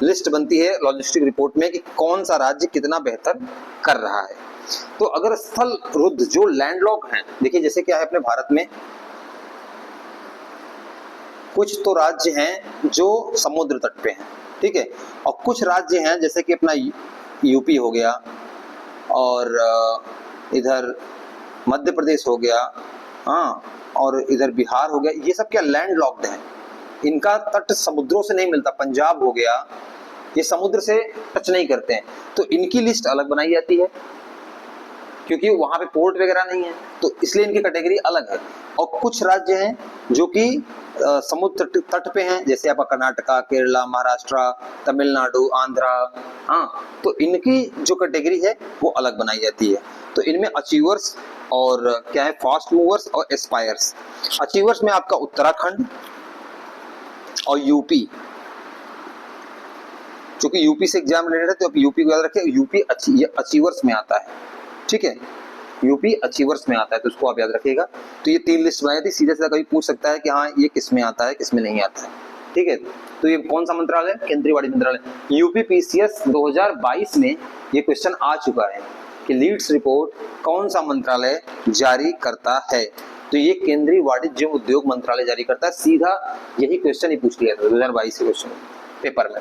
लिस्ट बनती है लॉजिस्टिक रिपोर्ट में कि कौन सा राज्य कितना बेहतर कर रहा है। तो अगर स्थल रुद्ध जो लैंडलॉक हैं, देखिए जैसे क्या है अपने भारत में कुछ तो राज्य हैं जो समुद्र तट पे हैं, ठीक है, और कुछ राज्य हैं जैसे कि अपना यूपी हो गया और इधर मध्य प्रदेश हो गया, हाँ, और इधर बिहार हो गया, ये सब क्या लैंडलॉक्ड हैं, इनका तट समुद्रों से नहीं मिलता। पंजाब हो गया, ये समुद्र से टच नहीं करते हैं, तो इनकी लिस्ट अलग बनाई जाती है क्योंकि वहां पे पोर्ट वगैरह नहीं है, तो इसलिए इनकी कैटेगरी अलग है। और कुछ राज्य हैं जो कि समुद्र तट पे हैं, जैसे आपका कर्नाटका, केरला, महाराष्ट्र, तमिलनाडु, आंध्रा, हाँ, तो इनकी जो कैटेगरी है वो अलग बनाई जाती है। तो इनमें अचीवर्स और क्या है, फास्ट मूवर्स और एस्पायर्स। अचीवर्स में आपका उत्तराखंड और यूपी, क्योंकि यूपी से एग्जाम रिलेटेड है तो आप यूपी को याद रखें, यूपी अचीवर्स में आता है। ठीक है, यूपी अचीवर्स में आता है, तो उसको आप याद रखिएगा। तो ये 3 लिस्ट बनाई थी, सीधे सीधा कभी पूछ सकता है कि हाँ ये किस में आता है किस में नहीं आता है। ठीक है, तो ये कौन सा मंत्रालय, केंद्रीय वाणिज्य मंत्रालय। यूपीपीसीएस 2022 में ये क्वेश्चन आ चुका है कि लीड्स रिपोर्ट कौन सा मंत्रालय जारी करता है, तो ये केंद्रीय वाणिज्य उद्योग मंत्रालय जारी करता है। सीधा यही क्वेश्चन ही पूछ लिया था 2022 के क्वेश्चन पेपर में।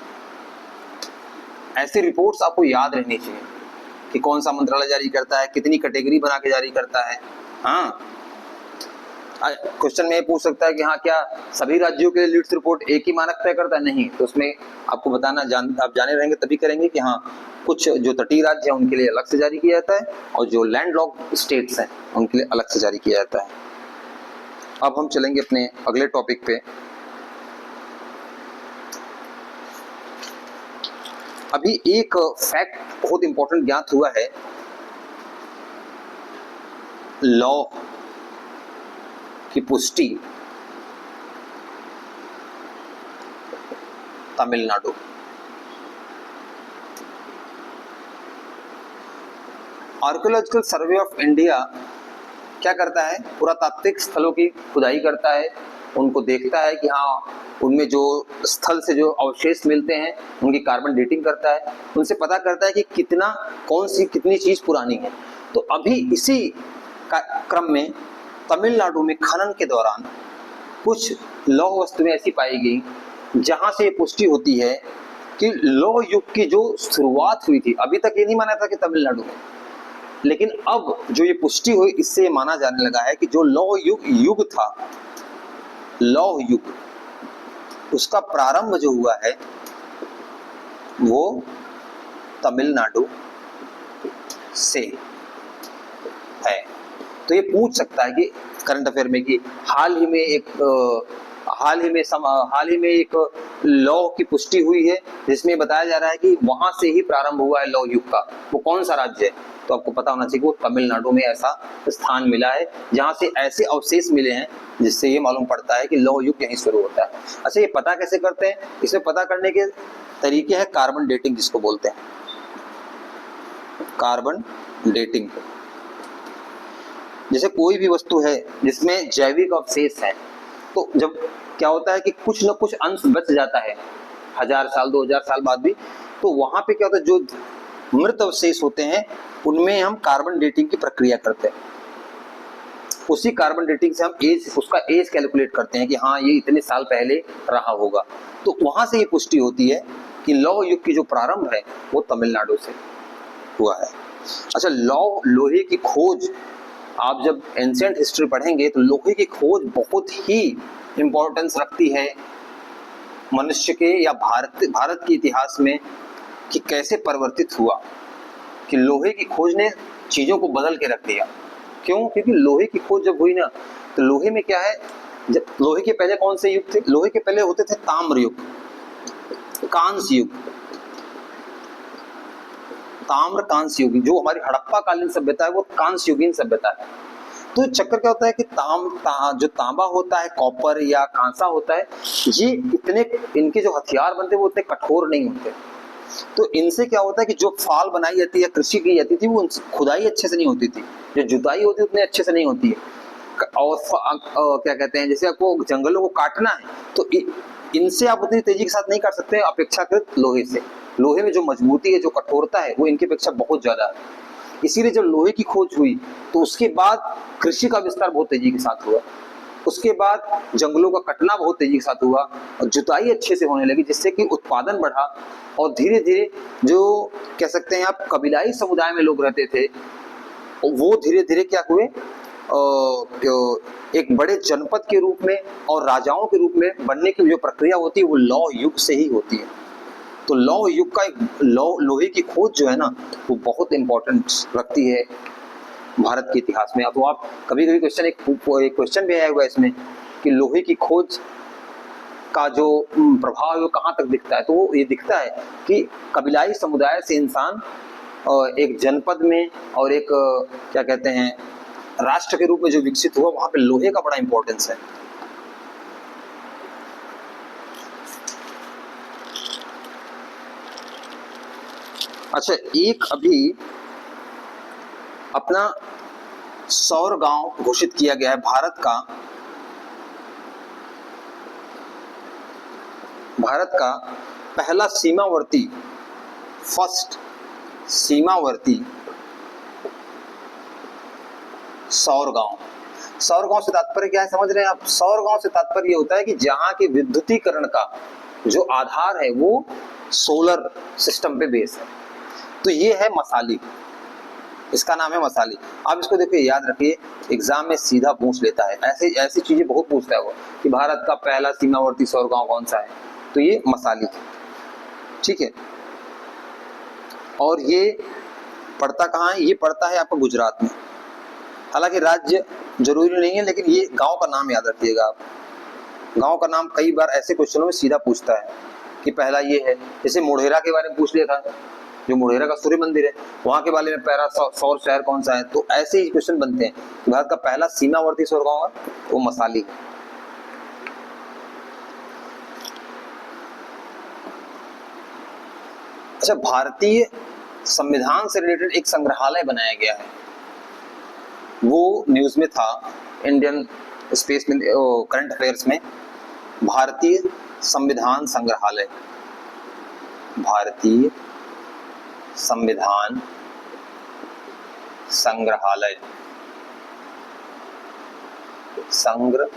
ऐसी रिपोर्ट्स आपको याद रहनी चाहिए कि कौन सा मंत्रालय जारी करता है, कितनी कैटेगरी बना के जारी करता है। हाँ, क्वेश्चन में पूछ सकता है कि हाँ क्या सभी राज्यों के लिए लीड्स रिपोर्ट एक ही मानक तय करता है, नहीं, तो उसमें आपको बताना आप जाने रहेंगे तभी करेंगे कि हाँ कुछ जो तटीय राज्य हैं उनके लिए अलग से जारी किया जाता है और जो लैंडलॉक स्टेट्स हैं उनके लिए अलग से जारी किया जाता है। अब हम चलेंगे अपने अगले टॉपिक पे। अभी एक फैक्ट बहुत इंपॉर्टेंट ज्ञात हुआ है, लॉ की पुष्टि Tamil Nadu. Archaeological survey of India क्या करता है, पुरातात्विक स्थलों की खुदाई करता है, उनको देखता है कि हाँ उनमें जो स्थल से जो अवशेष मिलते हैं उनकी कार्बन डेटिंग करता है, उनसे पता करता है कि कितनी चीज पुरानी है। तो अभी इसी क्रम में तमिलनाडु में खनन के दौरान कुछ लौह वस्तुएं ऐसी पाई गई जहां से ये पुष्टि होती है कि लौह युग की जो शुरुआत हुई थी, अभी तक ये नहीं माना था कि तमिलनाडु में, लेकिन अब जो ये पुष्टि हुई इससे माना जाने लगा है कि जो लौह युग था, लौह युग, उसका प्रारंभ जो हुआ है वो तमिलनाडु से है। तो ये पूछ सकता है कि करंट अफेयर में कि हाल ही में एक लौह की पुष्टि हुई है जिसमें बताया जा रहा है कि वहां से ही प्रारंभ हुआ है लौह युग का, वो कौन सा राज्य है, तो आपको पता होना चाहिए वो तमिलनाडु में ऐसा स्थान मिला है जहां से ऐसे अवशेष मिले हैं जिससे ये मालूम पड़ता है कि लौह युग यहीं शुरू होता है। अच्छा, ये पता कैसे करते हैं, इसे पता करने के तरीके हैं कार्बन डेटिंग, जिसको बोलते हैं कार्बन डेटिंग। जैसे कोई भी वस्तु है जिसमें जैविक अवशेष है, तो जब क्या होता है कि कुछ न कुछ अंश बच जाता है 1000 साल 2000 साल बाद भी, तो वहां पे क्या होता है जो मृत अवशेष होते हैं उनमें हम कार्बन डेटिंग की प्रक्रिया करते हैं। उसी कार्बन डेटिंग से हम उसका एज कैलकुलेट करते हैं कि हाँ ये इतने साल पहले रहा होगा, तो वहां से ये पुष्टि होती है कि लौह युग की जो प्रारंभ है वो तमिलनाडु से हुआ है। अच्छा, लोहे की खोज आप जब एंशिएंट हिस्ट्री पढ़ेंगे तो लोहे की खोज बहुत ही इंपॉर्टेंस रखती है मनुष्य के या भारत के इतिहास में, कि कैसे परिवर्तित हुआ, कि लोहे की खोज ने चीजों को बदल के रख दिया। क्यों? क्योंकि लोहे की खोज जब हुई ना, तो लोहे में क्या है, जब लोहे के पहले कौन से युग थे? लोहे के पहले होते थे ताम्र युग, कांस्य युग, ताम्र कांस्य युग। जो हमारी हड़प्पा कालीन सभ्यता है वो कांस्य युगीन सभ्यता है। तो चक्कर क्या होता है कि जो तांबा होता है, कॉपर या कांसा होता है, ये इतने, इनके जो हथियार बनते हैं वो इतने कठोर नहीं होते। तो इनसे क्या होता है कि जो फाल बनाई जाती है, कृषि की जाती थी, वो खुदाई अच्छे से नहीं होती थी, जो जुताई होती है उतने अच्छे से नहीं होती है। और क्या कहते हैं, जैसे आपको जंगलों को काटना है तो इनसे आप उतनी तेजी के साथ नहीं काट सकते अपेक्षाकृत लोहे से। लोहे में जो मजबूती है, जो कठोरता है, वो इनकी अपेक्षा बहुत ज्यादा है। इसीलिए जब लोहे की खोज हुई तो उसके बाद कृषि का विस्तार बहुत तेजी के साथ हुआ। उसके बाद जंगलों का कटना बहुत तेजी के साथ हुआ और जुताई अच्छे से होने लगी, जिससे कि उत्पादन बढ़ा। और धीरे धीरे जो कह सकते हैं आप कबीलाई समुदाय में लोग रहते थे, वो धीरे धीरे क्या हुए, एक बड़े जनपद के रूप में और राजाओं के रूप में बनने की जो प्रक्रिया होती है वो लौह युग से ही होती है। तो लौह युग का एक लोहे की खोज जो है ना, वो बहुत इंपॉर्टेंस रखती है भारत के इतिहास में। तो आप कभी कभी क्वेश्चन, एक क्वेश्चन भी आया हुआ है इसमें कि लोहे की खोज का जो प्रभाव है वो कहाँ तक दिखता है, तो वो ये दिखता है कि कबीलाई समुदाय से इंसान एक जनपद में और एक क्या कहते हैं राष्ट्र के रूप में जो विकसित हुआ, वहां पे लोहे का बड़ा इंपॉर्टेंस है। अच्छा, एक अभी अपना सौर गांव घोषित किया गया है भारत का पहला सीमावर्ती, फर्स्ट सीमावर्ती सौर गांव। सौर गांव से तात्पर्य क्या है, समझ रहे हैं आप? सौर गांव से तात्पर्य ये होता है कि जहां के विद्युतीकरण का जो आधार है वो सोलर सिस्टम पे बेस है। तो ये है मसाली, इसका नाम है मसाली। आप इसको देखिए, याद रखिए, एग्जाम में सीधा पूछ लेता है, ऐसी चीजें बहुत पूछता है वो, कि भारत का पहला सीमावर्ती सौर गांव कौन सा है, तो ये मसाली है। ठीक है, और ये पड़ता कहाँ है? ये पड़ता है आपका गुजरात में। हालांकि राज्य जरूरी नहीं है, लेकिन ये गांव का नाम याद रखिएगा आप। गांव का नाम कई बार ऐसे क्वेश्चनों में सीधा पूछता है कि पहला ये है। जैसे मोढेरा के बारे में पूछ लिया था, जो मोढेरा का सूर्य मंदिर है, वहां के बारे में पहला सौर शहर कौन सा है। तो ऐसे ही क्वेश्चन बनते हैं। भारत का पहला सीमावर्ती सौर गांव है वो मसाली है। अच्छा, भारतीय संविधान से रिलेटेड एक संग्रहालय बनाया गया है, वो न्यूज में था, इंडियन स्पेस में, करंट अफेयर्स में। भारतीय संविधान संग्रहालय, भारतीय संविधान संग्रहालय, संग्रहालय।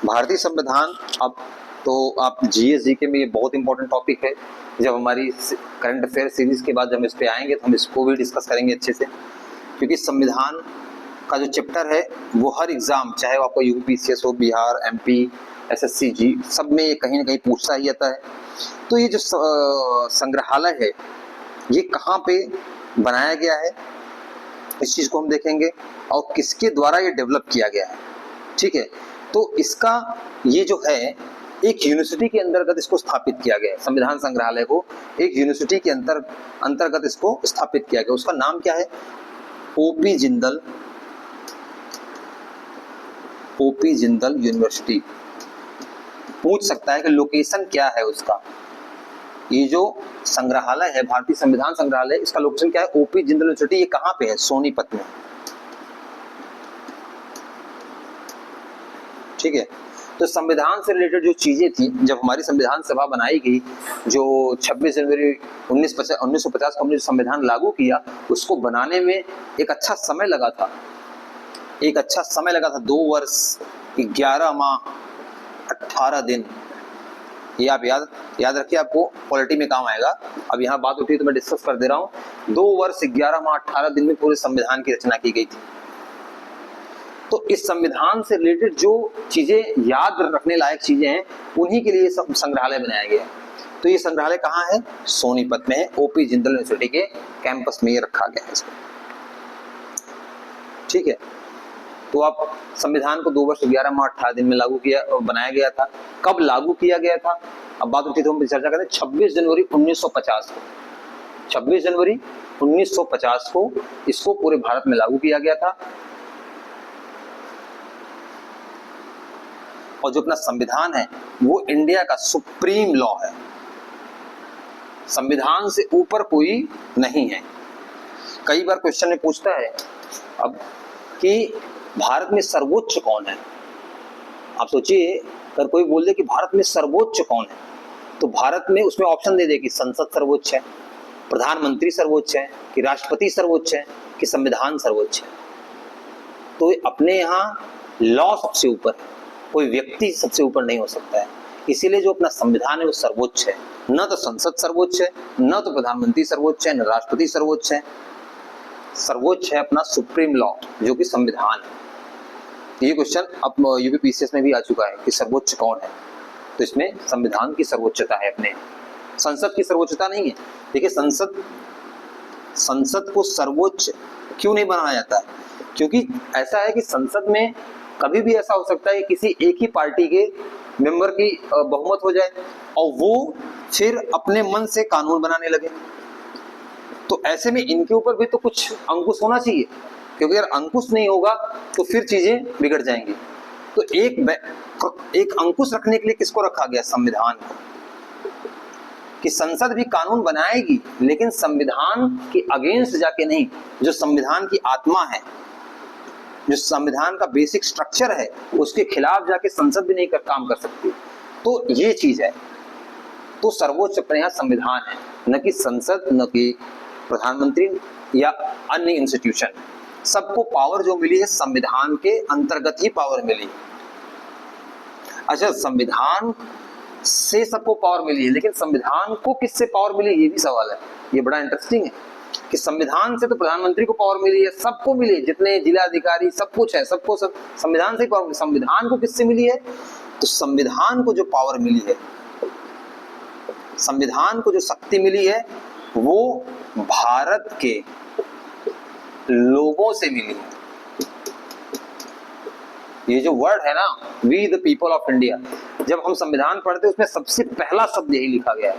भारतीय संविधान, अब तो आप जीएसजी के में ये बहुत इंपॉर्टेंट टॉपिक है। जब हमारी करंट अफेयर सीरीज के बाद जब हम इस पे आएंगे तो हम इसको भी डिस्कस करेंगे अच्छे से, क्योंकि संविधान का जो चैप्टर है वो हर एग्जाम, चाहे वो आपको यूपीसीएस हो, बिहार, एमपी, एसएससी, जी, सब में ये कहीं ना कहीं पूछता ही आता है। तो ये जो संग्रहालय है ये कहाँ पे बनाया गया है, इस चीज को हम देखेंगे, और किसके द्वारा ये डेवलप किया गया है। ठीक है, तो इसका ये जो है एक यूनिवर्सिटी के अंतर्गत इसको स्थापित किया गया है। संविधान संग्रहालय को एक यूनिवर्सिटी के अंतर्गत इसको स्थापित किया गया। उसका नाम क्या है? OP Jindal, OP Jindal university. पूछ सकता है कि लोकेशन क्या है उसका। ये जो संग्रहालय है, भारतीय संविधान संग्रहालय, इसका लोकेशन क्या है? OP Jindal university. ये कहाँ पे है? सोनीपत में। ठीक है, तो संविधान से रिलेटेड जो चीजें थी, जब हमारी संविधान सभा बनाई गई, जो 26 जनवरी 1950 को हमने संविधान लागू किया, उसको बनाने में एक अच्छा समय लगा था। 2 वर्ष 11 माह 18 दिन ये आप याद रखिए, आपको पॉलिटी में काम आएगा। अब यहाँ बात उठी तो मैं डिस्कस कर दे रहा हूँ। 2 वर्ष 11 माह 18 दिन में पूरे संविधान की रचना की गई थी। तो इस संविधान से रिलेटेड जो चीजें याद रखने लायक चीजें हैं, उन्हीं के लिए संग्रहालय बनाया गया है। तो ये संग्रहालय कहाँ है? सोनीपत में है, ओपी जिंदल यूनिवर्सिटी के कैंपस में ये रखा गया है इसको। ठीक है, तो आप संविधान को 2 वर्ष 11 माह 18 दिन में बनाया गया था। कब लागू किया गया था? अब बात उठी तो हम चर्चा करते हैं। 26 जनवरी 1950 को, 26 जनवरी 1950 को इसको पूरे भारत में लागू किया गया था। और जो अपना संविधान है वो इंडिया का सुप्रीम लॉ है, संविधान से ऊपर कोई नहीं है। कई बार क्वेश्चन में पूछता है अब कि भारत में सर्वोच्च कौन है। आप सोचिए, अगर कोई बोल दे कि भारत में सर्वोच्च कौन है, तो भारत में उसमें ऑप्शन दे दे कि संसद सर्वोच्च है, प्रधानमंत्री सर्वोच्च है, कि राष्ट्रपति सर्वोच्च है, कि संविधान सर्वोच्च है। तो अपने यहाँ लॉ सबसे ऊपर है, कोई व्यक्ति सबसे ऊपर नहीं हो सकता है। इसीलिए जो अपना संविधान है वो सर्वोच्च है। न तो संसद सर्वोच्च है, न तो प्रधानमंत्री सर्वोच्च है, न राष्ट्रपति सर्वोच्च है। सर्वोच्च है अपना सुप्रीम लॉ जो कि संविधान है। ये क्वेश्चन अब यूपीपीसीएस में भी आ चुका है कि सर्वोच्च कौन है, तो इसमें संविधान की सर्वोच्चता है, अपने संसद की सर्वोच्चता नहीं है। देखिए, संसद को सर्वोच्च क्यों नहीं बनाया जाता है? क्योंकि ऐसा है कि संसद में कभी भी ऐसा हो सकता है किसी एक ही पार्टी के मेंबर की बहुमत हो जाए और वो फिर अपने मन से कानून बनाने लगे। तो ऐसे में इनके ऊपर भी तो कुछ अंकुश होना चाहिए, क्योंकि अगर अंकुश नहीं होगा तो फिर चीजें बिगड़ जाएंगी। तो एक अंकुश रखने के लिए किसको रखा गया? संविधान को, कि संसद भी कानून बनाएगी लेकिन संविधान के अगेंस्ट जाके नहीं। जो संविधान की आत्मा है, जो संविधान का बेसिक स्ट्रक्चर है, उसके खिलाफ जाके संसद भी नहीं काम कर सकती। तो ये चीज है। तो सर्वोच्च अपने यहाँ संविधान है, न कि संसद, न कि प्रधानमंत्री या अन्य इंस्टीट्यूशन। सबको पावर जो मिली है संविधान के अंतर्गत ही पावर मिली। अच्छा, संविधान से सबको पावर मिली है, लेकिन संविधान को किससे पावर मिली, ये भी सवाल है। ये बड़ा इंटरेस्टिंग है कि संविधान से तो प्रधानमंत्री को पावर मिली है, सबको मिली है, जितने जिला अधिकारी सब कुछ है, सबको संविधान से ही पावर। संविधान को किससे मिली है? तो संविधान को जो पावर मिली है, संविधान को जो शक्ति मिली है, वो भारत के लोगों से मिली है। ये जो वर्ड है ना, we the people of India, जब हम संविधान पढ़ते हैं उसमें सबसे पहला शब्द यही लिखा गया है,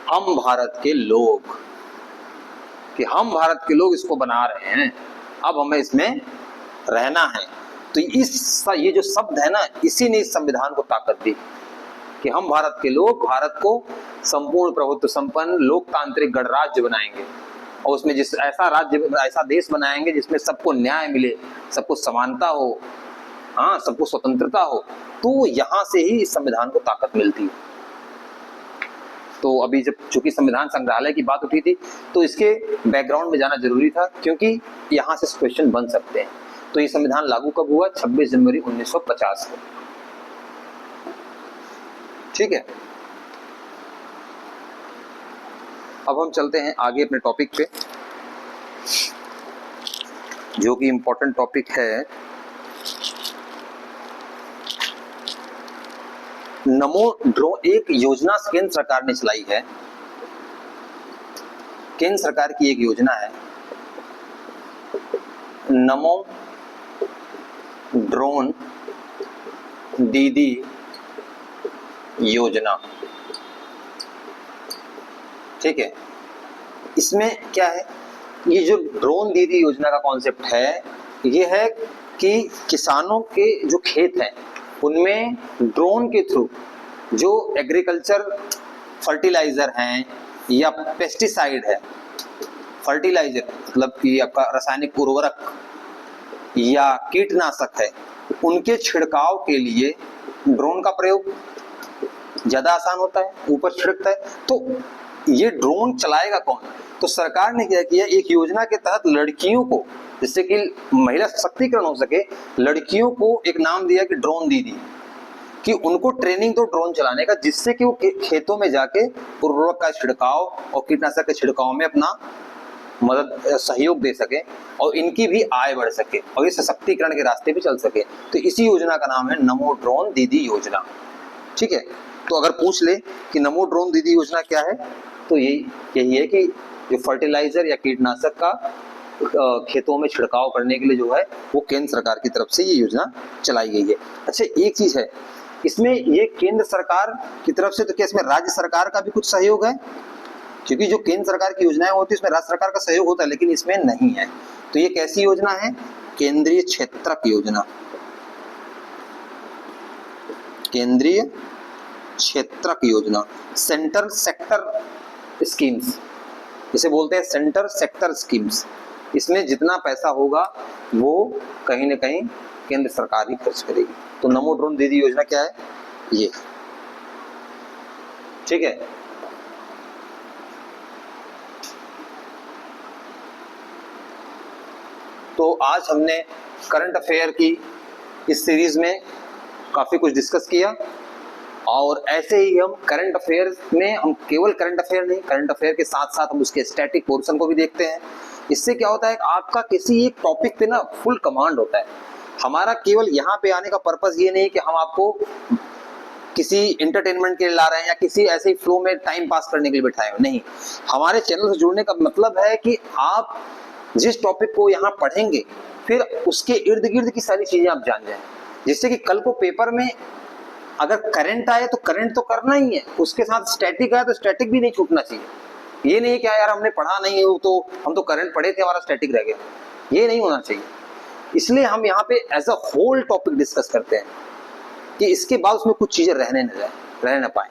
हम भारत के लोग, कि हम भारत के लोग इसको बना रहे हैं, अब हमें इसमें रहना है। तो ये जो शब्द है ना, इसी ने इस संविधान को ताकत दी कि हम भारत के लोग भारत को संपूर्ण प्रभुत्व संपन्न लोकतांत्रिक गणराज्य बनाएंगे, और उसमें ऐसा देश बनाएंगे जिसमें सबको न्याय मिले, सबको समानता हो, हाँ, सबको स्वतंत्रता हो। तो यहाँ से ही इस संविधान को ताकत मिलती है। तो अभी जब चूंकि संविधान संग्रहालय की बात उठी थी, तो इसके बैकग्राउंड में जाना जरूरी था, क्योंकि यहाँ से क्वेश्चन बन सकते हैं। तो ये संविधान लागू कब हुआ? 26 जनवरी 1950 को। ठीक है, अब हम चलते हैं आगे अपने टॉपिक पे, जो कि इंपॉर्टेंट टॉपिक है नमो ड्रोन। एक योजना केंद्र सरकार ने चलाई है, केंद्र सरकार की एक योजना है नमो ड्रोन दीदी योजना। ठीक है, इसमें क्या है? ये जो ड्रोन दीदी योजना का कॉन्सेप्ट है, ये है कि किसानों के जो खेत हैं उनमें ड्रोन के थ्रू जो एग्रीकल्चर फर्टिलाइजर हैं या पेस्टिसाइड है, फर्टिलाइजर मतलब कि आपका रासायनिक उर्वरक या कीटनाशक है, उनके छिड़काव के लिए ड्रोन का प्रयोग ज्यादा आसान होता है, ऊपर छिड़कता है। तो ये ड्रोन चलाएगा कौन? तो सरकार ने क्या किया, एक योजना के तहत लड़कियों को, जिससे कि महिला सशक्तिकरण हो सके, लड़कियों को एक नाम दिया कि ड्रोन दीदी, कि उनको ट्रेनिंग दो ड्रोन चलाने का, जिससे कि वो खेतों में जाके उर्वरक का छिड़काव और कीटनाशक के छिड़काव में अपना मदद सहयोग दे सके और इनकी भी आय बढ़ सके और ये सशक्तिकरण के रास्ते पे चल सके। तो इसी योजना का नाम है नमो ड्रोन दीदी योजना। ठीक है, तो अगर पूछ ले कि नमो ड्रोन दीदी योजना क्या है, तो यही है कि जो फर्टिलाइजर या कीटनाशक का खेतों में छिड़काव करने के लिए जो है वो केंद्र सरकार की तरफ से ये योजना चलाई गई है। अच्छा, एक चीज है इसमें, ये केंद्र सरकार की तरफ से, तो क्या इसमें राज्य सरकार का भी कुछ सहयोग है? क्योंकि जो केंद्र सरकार की योजनाएं होती है उसमें राज्य सरकार का सहयोग होता है, लेकिन इसमें नहीं है। तो ये कैसी योजना है? केंद्रीय क्षेत्रक योजना। केंद्रीय क्षेत्रक योजना, सेंटर सेक्टर स्कीम्स, इसे बोलते हैं सेंटर सेक्टर स्कीम्स। इसमें जितना पैसा होगा वो कहीं ना कहीं केंद्र सरकार ही खर्च करेगी। तो नमो ड्रोन दीदी योजना क्या है? ये, ठीक है। तो आज हमने करंट अफेयर की इस सीरीज में काफी कुछ डिस्कस किया, और ऐसे ही हम करंट अफेयर में हम केवल करंट अफेयर नहीं, करंट अफेयर के साथ साथ हम उसके स्टैटिक पोर्शन को भी देखते हैं। इससे क्या होता है, आपका किसी एक टॉपिक पे ना फुल कमांड होता है। हमारा केवल यहाँ पे आने का पर्पस ये नहीं कि हम आपको किसी इंटरटेनमेंट के लिए ला रहे हैं या किसी ऐसे ही फ्लो में टाइम पास करने के लिए बिठाए हो, नहीं। हमारे चैनल से जुड़ने का मतलब है कि आप जिस टॉपिक को यहाँ पढ़ेंगे फिर उसके इर्द गिर्द की सारी चीजें आप जान जाएं, जिससे कि कल को पेपर में अगर करंट आए तो करंट तो करना ही है, उसके साथ स्टैटिक आए तो स्टैटिक भी नहीं छूटना चाहिए। ये नहीं कि यार हमने पढ़ा नहीं है, वो तो हम तो करंट पढ़े थे हमारा स्टैटिक रह गया, ये नहीं होना चाहिए। इसलिए हम यहाँ पे as a whole topic discuss करते हैं कि इसके बाद उसमें कुछ चीजें रह ना पाए।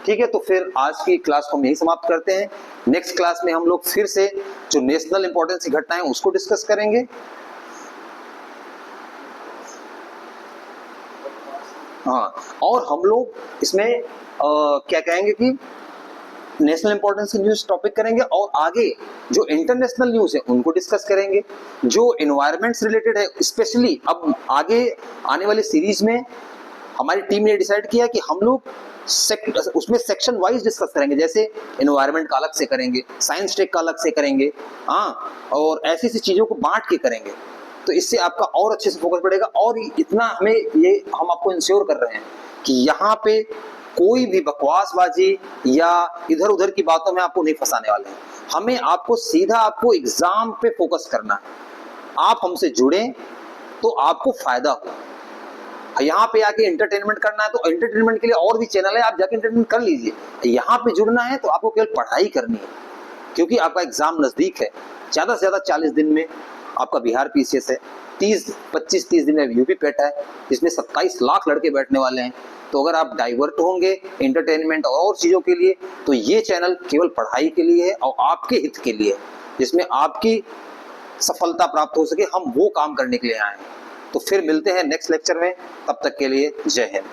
ठीक है, तो फिर आज की क्लास को हम यही समाप्त करते हैं। नेक्स्ट क्लास में हम लोग फिर से जो नेशनल इंपॉर्टेंस की घटनाएं उसको डिस्कस करेंगे। हाँ, और हम लोग इसमें क्या कहेंगे कि नेशनल इंपॉर्टेंस की न्यूज टॉपिक करेंगे, और आगे जो इंटरनेशनल न्यूज है उनको डिस्कस करेंगे। जो एनवायरमेंट से रिलेटेड है, स्पेशली अब आगे आने वाली सीरीज में हमारी टीम ने डिसाइड किया कि हम लोग उसमें सेक्शन वाइज डिस्कस करेंगे। जैसे एनवायरमेंट का अलग से करेंगे, साइंस टेक का अलग से करेंगे, हाँ, और ऐसी ऐसी चीजों को बांट के करेंगे। तो इससे आपका और अच्छे से फोकस बढ़ेगा। और इतना हम आपको इंश्योर कर रहे हैं कि यहाँ पे कोई भी बकवासबाजी या इधर उधर की बातों में आपको नहीं फंसाने वाले हैं। हमें आपको सीधा आपको एग्जाम पे फोकस करना है। आप हमसे जुड़े तो आपको फायदा हो। यहाँ पे आके एंटरटेनमेंट करना है तो एंटरटेनमेंट के लिए और भी चैनल है, आप जाके एंटरटेनमेंट कर लीजिए। यहाँ पे जुड़ना है तो आपको केवल पढ़ाई करनी है, क्योंकि आपका एग्जाम नजदीक है। ज्यादा से ज्यादा 40 दिन में आपका बिहार पीसीएस है, 25-30 दिन में यूपी पेट है, जिसमें 27 लाख लड़के बैठने वाले हैं। तो अगर आप डाइवर्ट होंगे एंटरटेनमेंट और चीजों के लिए, तो ये चैनल केवल पढ़ाई के लिए है और आपके हित के लिए, जिसमें आपकी सफलता प्राप्त हो सके, हम वो काम करने के लिए आए हैं। तो फिर मिलते हैं नेक्स्ट लेक्चर में, तब तक के लिए जय हिंद।